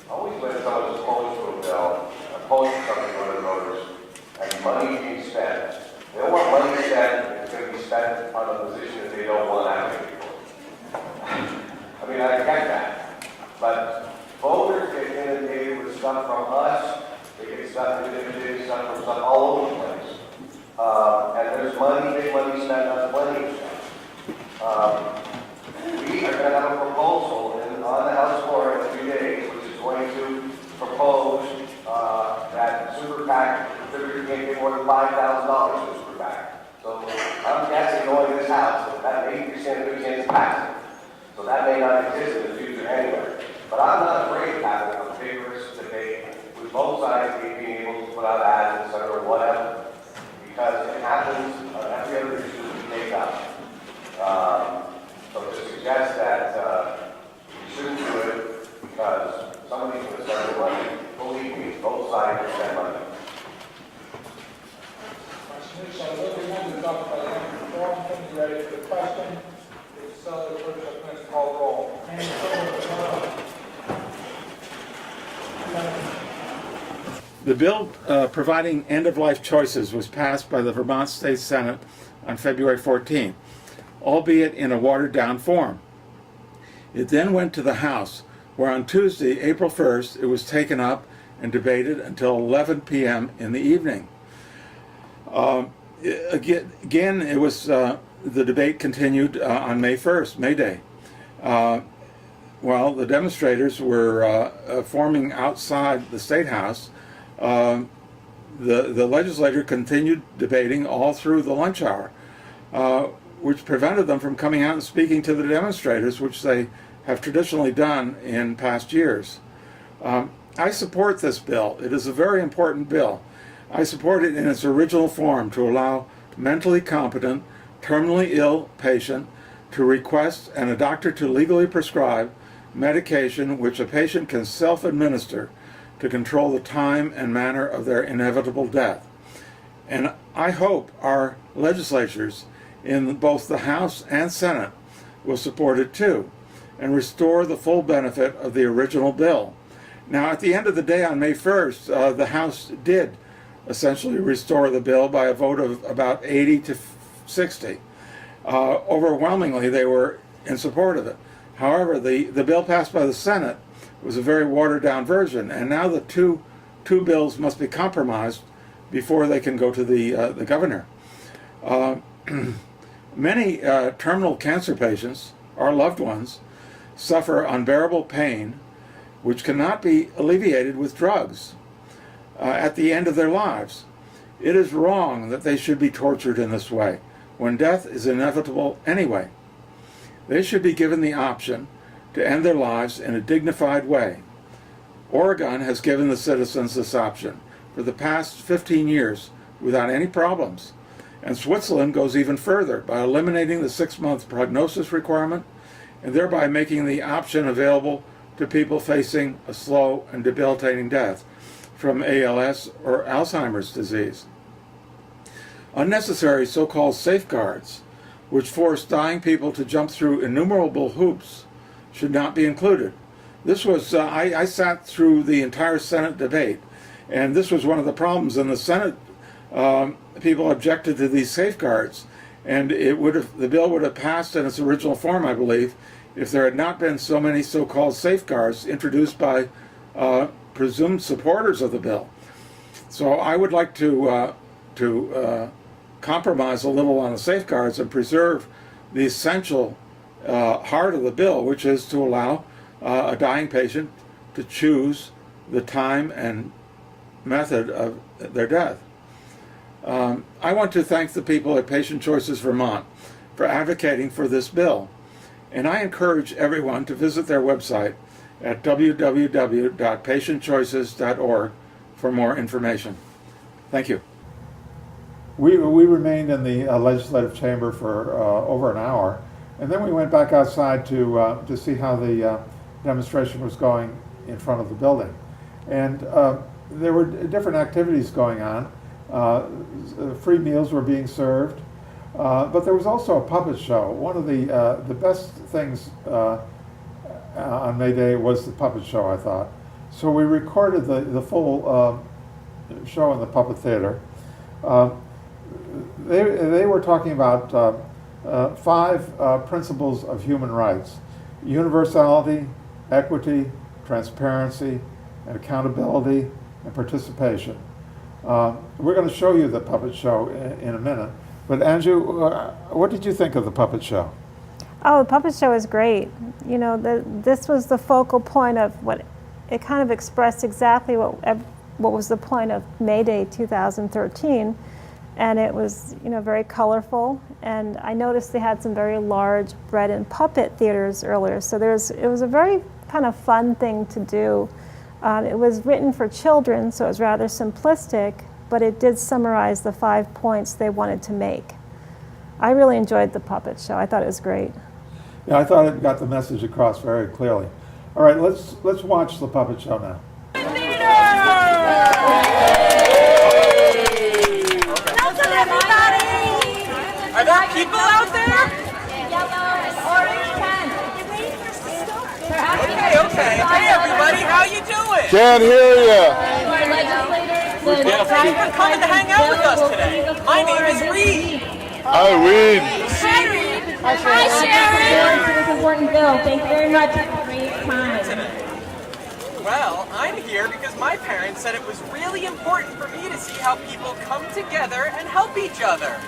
Always when someone's opposed to a bill, opposed to something for the voters, and money being spent, they don't want money spent, it's going to be spent on a position that they don't want out of it. I mean, I get that. But voters get inundated with stuff from us, they get stuff from stuff all over the place. And there's money, big money spent on plenty of stuff. We are going to have a proposal on the House floor in a few days, which is going to propose that super PAC contributors can't get more than $5,000 to the super PAC. So I'm guessing going to this House that 80% of the chance of passing. So that may not exist in the future anyway. But I'm not afraid of having a vigorous debate with both sides being able to put out ads, etc., or whatever. Because it happens on every other issue we take up. So to suggest that we shouldn't do it because somebody's going to spend the money, believe me, both sides will spend money. Resolution shall be amended as offered by the member from Burlington. You ready for the question? If so, the clerk shall commence to call the roll. The bill providing end-of-life choices was passed by the Vermont State Senate on February 14, albeit in a watered-down form. It then went to the House, where on Tuesday, April 1st, it was taken up and debated until 11 p.m. in the evening. Again, it was the debate continued on May 1st, MayDay. While the demonstrators were forming outside the Statehouse, the legislature continued debating all through the lunch hour, which prevented them from coming out and speaking to the demonstrators, which they have traditionally done in past years. I support this bill. It is a very important bill. I support it in its original form to allow mentally competent, terminally ill patient to request and a doctor to legally prescribe medication which a patient can self-administer to control the time and manner of their inevitable death. And I hope our legislatures in both the House and Senate will support it too and restore the full benefit of the original bill. Now, at the end of the day on May 1st, the House did essentially restore the bill by a vote of about 80 to 60. Overwhelmingly, they were in support of it. However, the bill passed by the Senate was a very watered-down version, and now the two bills must be compromised before they can go to the governor. Many terminal cancer patients, our loved ones, suffer unbearable pain which cannot be alleviated with drugs at the end of their lives. It is wrong that they should be tortured in this way, when death is inevitable anyway. They should be given the option to end their lives in a dignified way. Oregon has given the citizens this option for the past 15 years without any problems. And Switzerland goes even further by eliminating the 6-month prognosis requirement and thereby making the option available to people facing a slow and debilitating death from ALS or Alzheimer's disease. Unnecessary so-called safeguards, which force dying people to jump through innumerable hoops, should not be included. This was, I sat through the entire Senate debate, and this was one of the problems in the Senate. People objected to these safeguards, and the bill would have passed in its original form, I believe, if there had not been so many so-called safeguards introduced by presumed supporters of the bill. So I would like to compromise a little on the safeguards and preserve the essential heart of the bill, which is to allow a dying patient to choose the time and method of their death. I want to thank the people at Patient Choices Vermont for advocating for this bill, and I encourage everyone to visit their website at www.patientchoices.org for more information. Thank you. we remained in the legislative chamber for over an hour, and then we went back outside to see how the demonstration was going in front of the building. And there were different activities going on. Free meals were being served, but there was also a puppet show. One of the best things on May Day was the puppet show, I thought. So we recorded the full show in the puppet theater. They were talking about 5 principles of human rights: universality, equity, transparency, and accountability, and participation. We're going to show you the puppet show in a minute. But Anjou, what did you think of the puppet show? Oh, the puppet show is great. You know, this was the focal point of what it kind of expressed exactly what was the point of May Day 2013, and it was, you know, very colorful. And I noticed they had some very large bread and puppet theaters earlier, so it was a very kind of fun thing to do. It was written for children, so it was rather simplistic, but it did summarize the 5 points they wanted to make. I really enjoyed the puppet show. I thought it was great. Yeah, I thought it got the message across very clearly. All right, let's watch the puppet show now. Welcome, everybody! Are there people out there? Yellow, orange pen. You're waiting for us to start. Okay. Hey, everybody, how you doing? Can't hear you. Thank you for coming to hang out with us today. My name is Reed. Hi, Reed. Hi, Reed. Hi, Sharon. For this important bill. Thank you very much. Have a great time. Well, I'm here because my parents said it was really important for me to see how people come together and help each other.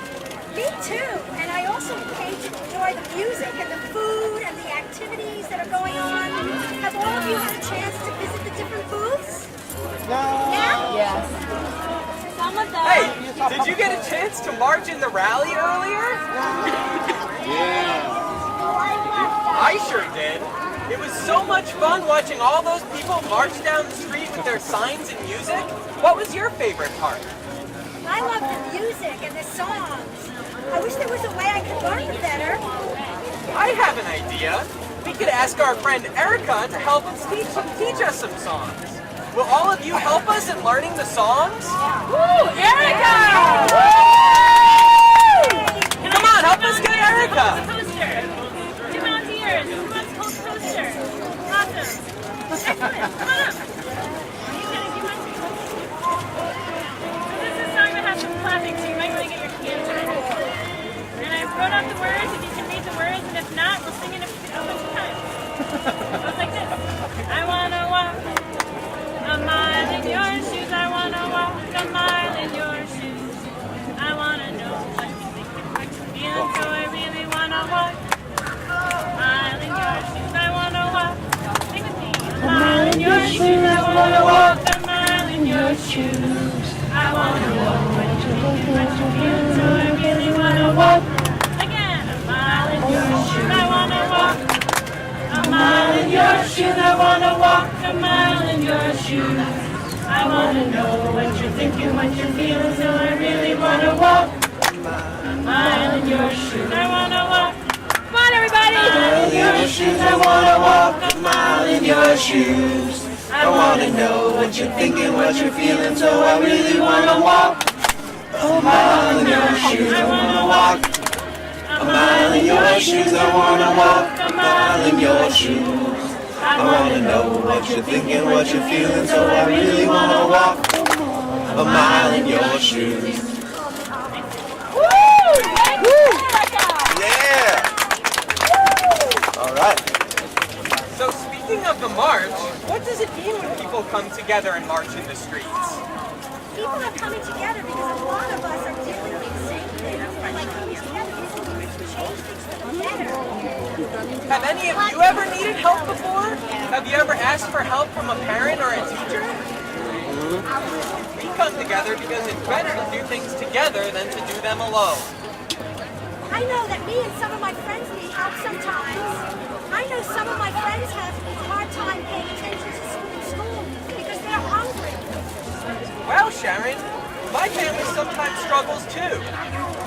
Me too. And I also came to enjoy the music and the food and the activities that are going on. Have all of you had a chance to visit the different booths? Yeah? Yes. Some of them. Hey, did you get a chance to march in the rally earlier? Yeah. I sure did. It was so much fun watching all those people march down the street with their signs and music. What was your favorite part? I love the music and the songs. I wish there was a way I could learn them better. I have an idea. We could ask our friend Erica to help us teach us some songs. Will all of you help us in learning the songs? Woo! Erica! Come on, help us get Erica! Two volunteers. Who wants to hold the poster? Awesome. Excellent. Come on up. This is a song that has some clapping, so you might want to get your hands ready. And I wrote out the words, if you can read the words, and if not, we'll sing it a bunch of times. It goes like this. I want to walk a mile in your shoes. I want to walk a mile in your shoes. I want to know what you think and what you feel, so I really want to walk a mile in your shoes. I want to walk, sing with me, a mile in your shoes. I want to walk a mile in your shoes. I want to know what you think and what you feel, so I really want to walk again, a mile in your shoes. I want to walk a mile in your shoes. I want to walk a mile in your shoes. I want to know what you're thinking, what you're feeling, so I really want to walk a mile in your shoes. I want to walk. Come on, everybody! A mile in your shoes. I want to walk a mile in your shoes. I want to know what you're thinking, what you're feeling, so I really want to walk a mile in your shoes. I want to walk a mile in your shoes. I want to walk a mile in your shoes. I want to know what you're thinking, what you're feeling, so I really want to walk a mile in your shoes. Woo! Yeah! All right. So speaking of the march, what does it mean when people come together and march in the streets? People are coming together because a lot of us are dealing with the same thing. And by coming together, we can change things for the better. Have any of you ever needed help before? Have you ever asked for help from a parent or a teacher? We come together because it's better to do things together than to do them alone. I know that me and some of my friends need help sometimes. I know some of my friends have a hard time paying attention to school because they're hungry. Well, Sharon, My family sometimes struggles too.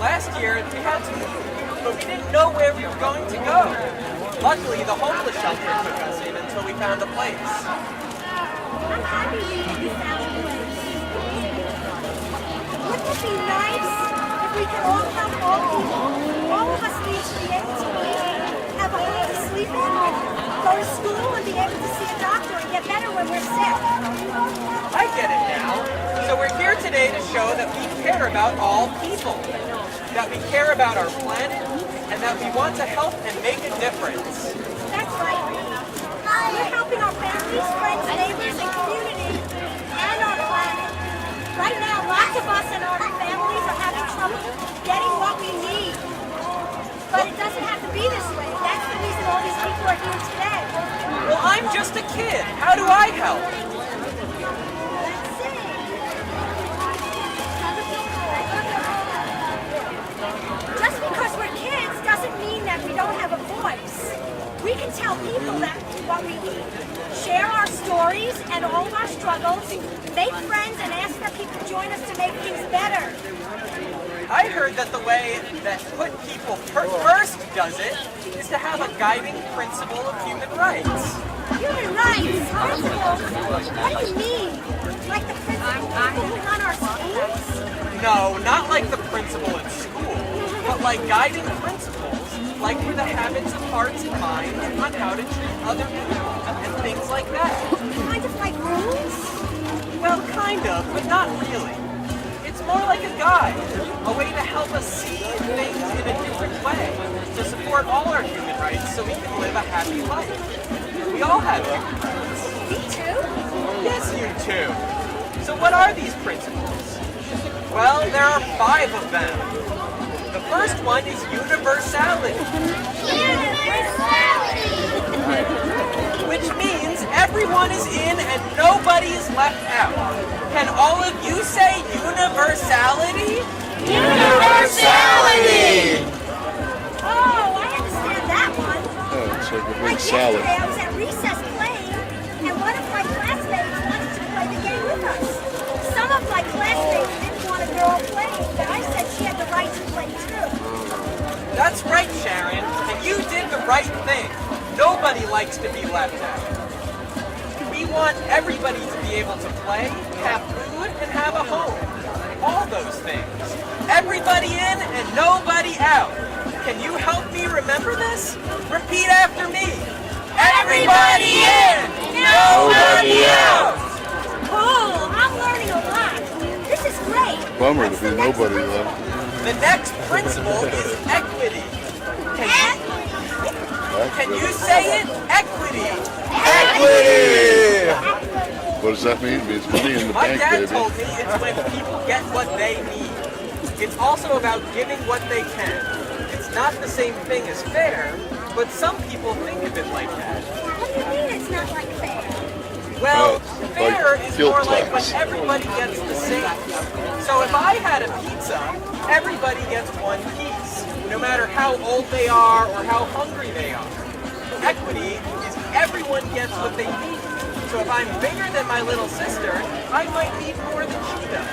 Last year, we had to move, but we didn't know where we were going to go. Luckily, the homeless shelter took us in until we found a place. I'm happy we found a place. Wouldn't it be nice if we could all help all people? All of us need to be able to eat, have a home to sleep in, go to school, and be able to see a doctor and get better when we're sick. I get it now. So we're here today to show that we care about all people, that we care about our planet, and that we want to help and make a difference. That's right. We're helping our families, friends, neighbors, and community, and our planet. Right now, lots of us and our families are having trouble getting what we need. But it doesn't have to be this way. That's the reason all these people are here today. Well, I'm just a kid. How do I help? Just because we're kids doesn't mean that we don't have a voice. We can tell people that what we need, share our stories and all of our struggles, make friends and ask that people join us to make things better. I heard that the way that put people first does it is to have a guiding principle of human rights. Human rights? Principles? What do you mean? Like the people who run our schools? No, not like the principle in school, but like guiding principles, like for the habits of hearts and minds on how to treat other people and things like that. Kind of like rules? Well, kind of, but not really. It's more like a guide, a way to help us see things in a different way, to support all our human rights so we can live a happy life. We all have human rights. Me too? Yes, you too. So what are these principles? Well, there are 5 of them. The first one is universality. Universality! Which means everyone is in and nobody is left out. Can all of you say universality? Universality! Oh, I understand that one. Oh, it's like a big Like salad. yesterday, I was at recess playing, and one of my classmates wanted to play the game with us. Some of my classmates didn't want a girl playing, but I said she had the right to play too. That's right, Sharon, and you did the right thing. Nobody likes to be left out. We want everybody to be able to play, have food, and have a home. All those things. Everybody in and nobody out. Can you help me remember this? Repeat after me. Everybody in, nobody out. Cool, I'm learning a lot. This is great. Bummer to be nobody left. The next principle is equity. Can you say it? Equity. Equity! What does that mean? It means money in the My bank, dad baby. told me it's when people get what they need. It's also about giving what they can. It's not the same thing as fair, but some people think of it like that. What do you mean it's not like fair? Well, fair like is guilt more like when tax. everybody gets the same. So if I had a pizza, everybody gets one piece, no matter how old they are or how hungry they are. Equity is everyone gets what they need. So if I'm bigger than my little sister, I might need more than she does.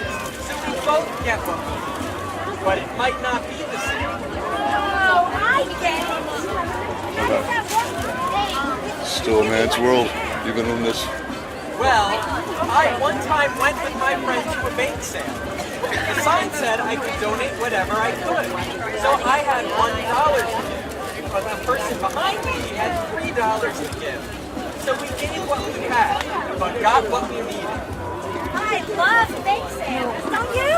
So we both get what we need. But it might not be the same. Oh, I get it. How does that work? Still a man's world, even in this. Well, I one time went with my friend to a bake sale. The sign said I could donate whatever I could. So I had $1 to give, but the person behind me had $3 to give. So we gave what we had, but got what we needed. I love bake sales, don't you?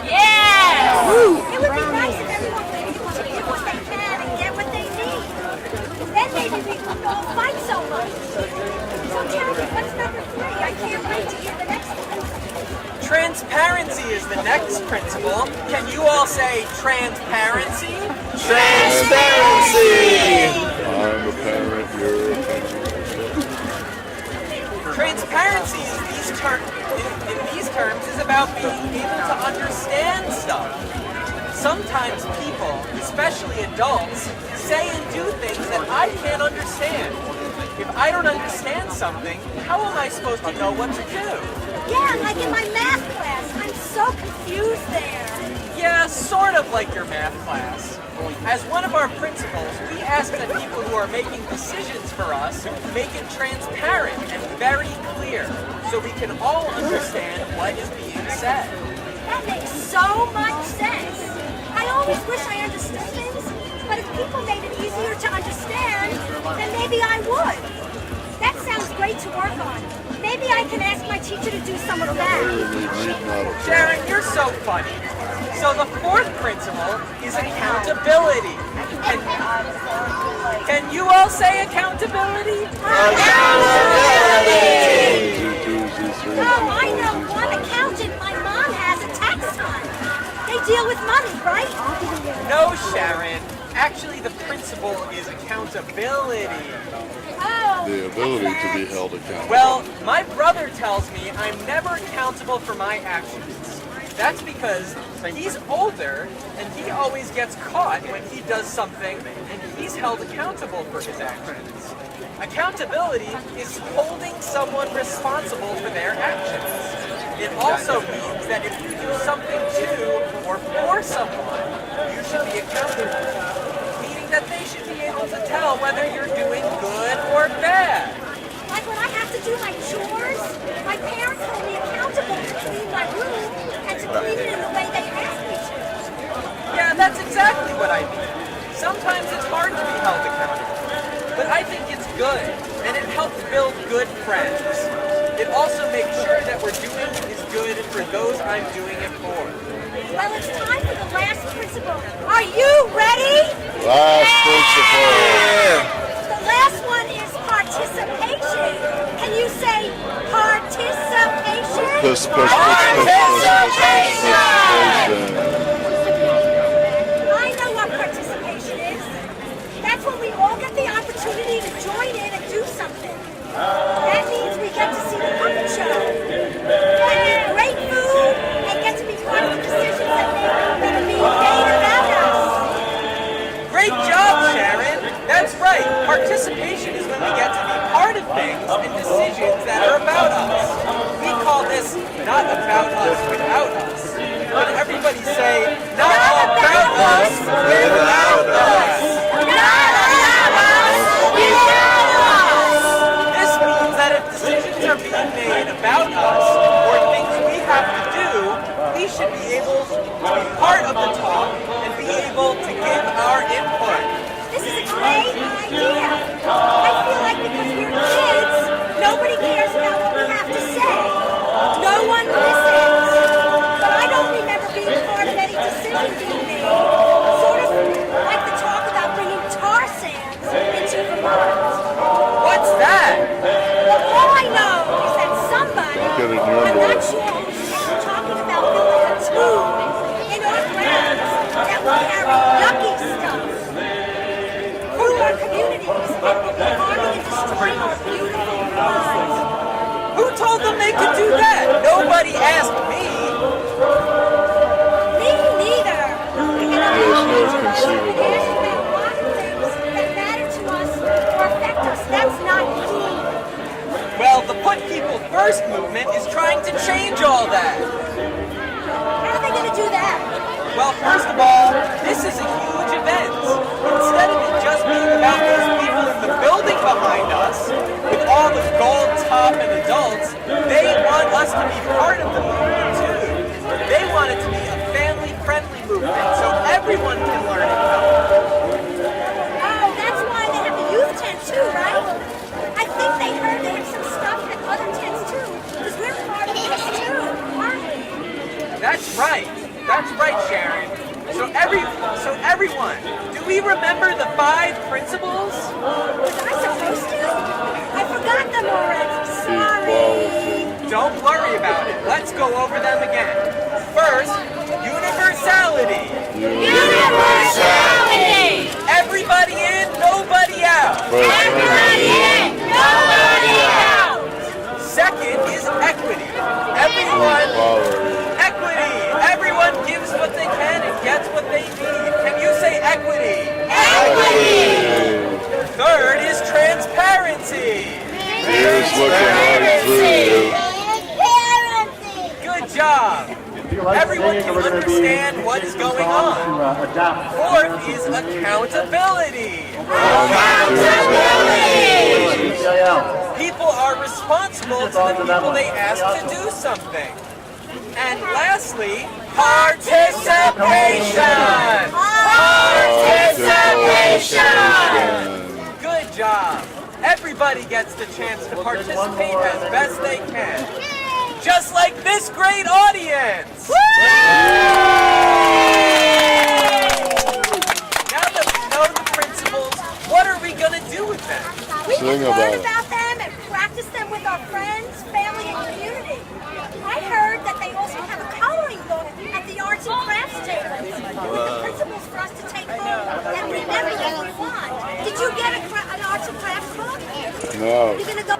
Yes! It would be nice if everyone would be able to give what they can and get what they need. Then maybe we wouldn't all fight so much. So tell me, what's number 3? I can't wait to hear the next one. Transparency is the next principle. Can you all say transparency? Transparency! I'm a parent, you're a parent. Transparency in these terms is about being able to understand stuff. Sometimes people, especially adults, say and do things that I can't understand. If I don't understand something, how am I supposed to know what to do? Yeah, like in my math class. I'm so confused there. Yeah, sort of like your math class. As one of our principals, we ask that people who are making decisions for us make it transparent and very clear so we can all understand what is being said. That makes so much sense. I always wish I understood things, but if people made it easier to understand, then maybe I would. That sounds great to work on. Maybe I can ask my teacher to do some of that. Sharon, you're so funny. So the fourth principle is accountability. Can you all say accountability? Accountability! Oh, I know one accountant my mom has, a tax fund. They deal with money, right? No, Sharon. Actually, the principle is accountability. Oh, The ability to be held accountable. Well, my brother tells me I'm never accountable for my actions. That's because he's older and he always gets caught when he does something and he's held accountable for his actions. Accountability is holding someone responsible for their actions. It also means that if you do something to or for someone, you should be accountable, meaning that they should be able to tell whether you're doing good or bad. like when I have to do my chores, my parents hold me accountable to clean my room and to clean it in the way they ask me to. Yeah, that's exactly what I mean. Sometimes it's hard to be held accountable, but I think it's good, and it helps build good friends. It also makes sure that we're doing what is good for those I'm doing it for. Well, it's time for the last principle. Are you ready? Last principle. The last one is participation. Can you say participation? I know what participation is. That's when we all get the opportunity to join in and do something. That means we get to see the puppet show, eat great food, and get to be part of the decisions that may be made about us. Great job, Sharon! That's right. Participation is when we get to be part of things and decisions that are about us. We call this not about us without us. But everybody say, not about us without us. Not about us without us. This means that if decisions are being made about us or things we have to do, we should be able to be part of the talk and be able to give our input. This is a great idea. I feel like because we're kids, nobody cares about what we have to say. No one listens. But I don't remember being part of any decision being made. Sort of like the talk about bringing tar sands into Vermont. What's that? Well, all I know is that somebody, I'm not sure who's talking about building a tube in our grounds that will carry yucky stuff through our communities and will be harming and destroying our beautiful lives. Who told them they could do that? Nobody asked me. Me neither. And I There's no conceivable. about why things that matter to us or affect us. That's not cool. Well, the Put People First movement is trying to change all that. How are they going to do that? Well, first of all, this is a huge event. Instead of it just being about those people in the building behind us, with all the gold top and adults, they want us to be part of the movement too. They want it to be a family-friendly movement, so everyone can learn and help. Oh, that's why they have the youth tent too, right? I think they heard they have some stuff at other tents too, because we're part of this too, aren't we? That's right. That's right, Sharon. So everyone, do we remember the 5 principles? Was I supposed to? I forgot them already. Sorry. Don't worry about it. Let's go over them again. First, universality. Universality. Everybody in, nobody out. Everybody in, nobody out. Second is equity. Everyone gives what they can and gets what they need. Can you say equity? Equity. Third is transparency. can understand what's going on. Fourth is accountability. People are responsible to the people they ask to do something. And lastly, participation. Participation. Good job. Everybody gets the chance to participate as best they can. Just like this great audience. Now that we know the principles, what are we going to do with them? We can learn about them and practice them with our friends, family, and community. I heard that they also have a coloring book at the arts and crafts table with the principles for us to take home and remember if we want. Did you get an arts and crafts book? No. You're going to go...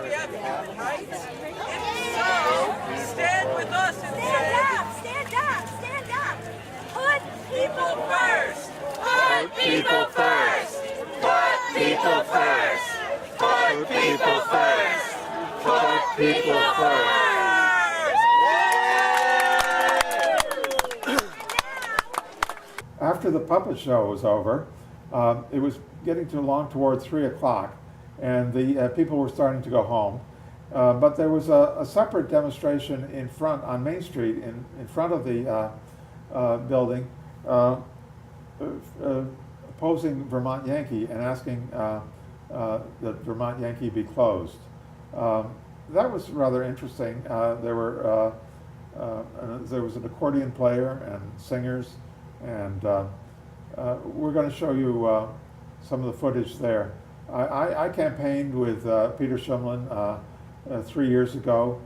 Stand with us and stand up, stand up, stand up. Put people first. Put people first. Put people first. Put people first. Put people first. After the puppet show was over, it was getting too long toward 3 o'clock, and the people were starting to go home. But there was a separate demonstration in front on Main Street, in front of the building, opposing Vermont Yankee and asking that Vermont Yankee be closed. That was rather interesting. There was an accordion player and singers, and we're going to show you some of the footage there. I campaigned with Peter Shumlin 3 years ago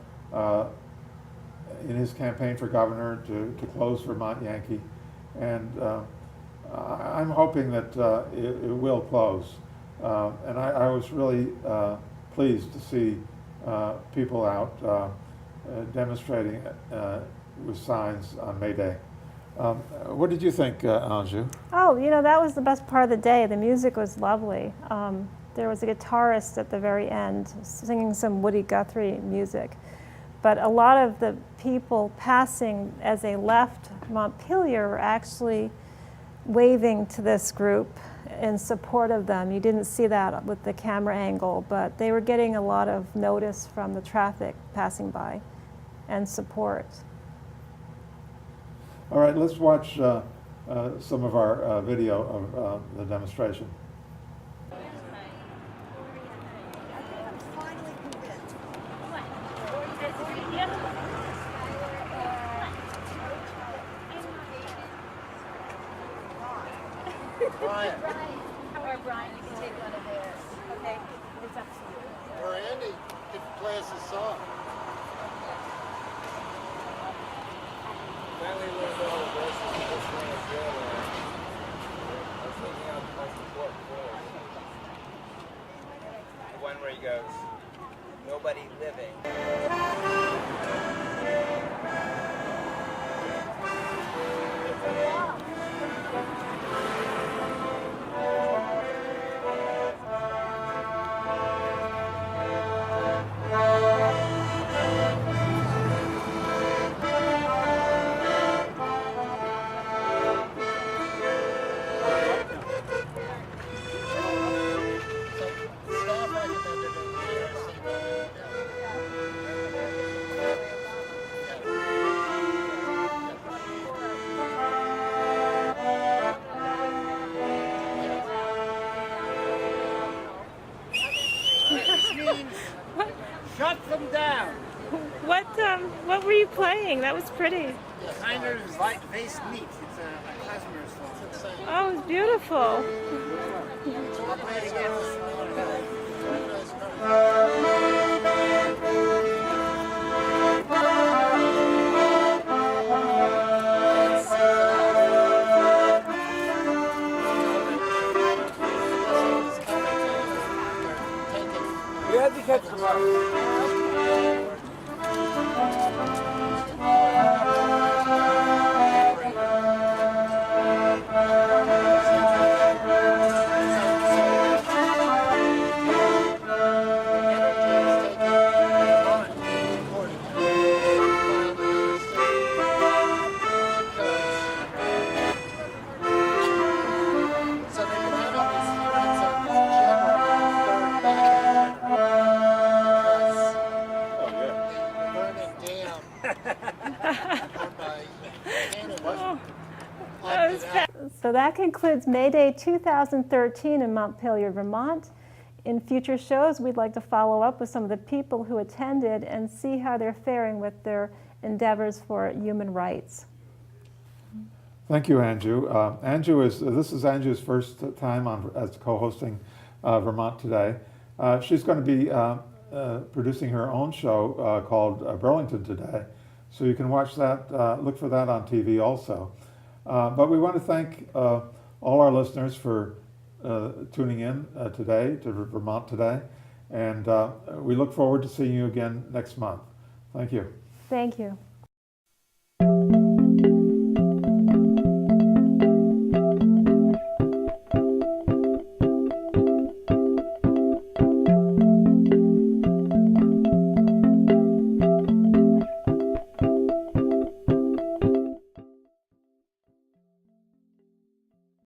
in his campaign for governor to close Vermont Yankee, and I'm hoping that it will close. And I was really pleased to see people out demonstrating with signs on MayDay. What did you think, Anjou? Oh, you know, that was the best part of the day. The music was lovely. There was a guitarist at the very end singing some Woody Guthrie music. But a lot of the people passing as they left Montpelier were actually waving to this group in support of them. You didn't see that with the camera angle, but they were getting a lot of notice from the traffic passing by and support. All right, let's watch some of our video of the demonstration. Brian. Or Brian, you can take one of theirs. Okay, it's up to you. Or Andy could play us a song. Finally learned all of this. This one is Jeroloman. I was thinking of the most important verse. The one where he goes, nobody living. Shut them down. What were you playing? That was pretty. Kind of like Vase Meat. It's a klezmer song. Oh, it was beautiful. I'll play it again. You have to catch them up. that concludes May Day 2013 in Montpelier, Vermont. In future shows, we'd like to follow up with some of the people who attended and see how they're faring with their endeavors for human rights. Thank you, Anjou. This is Anjou's first time as co-hosting Vermont Today. She's going to be producing her own show called Burlington Today, so you can watch that, look for that on TV also. But we want to thank all our listeners for tuning in today to Vermont Today, and we look forward to seeing you again next month. Thank you. Thank you.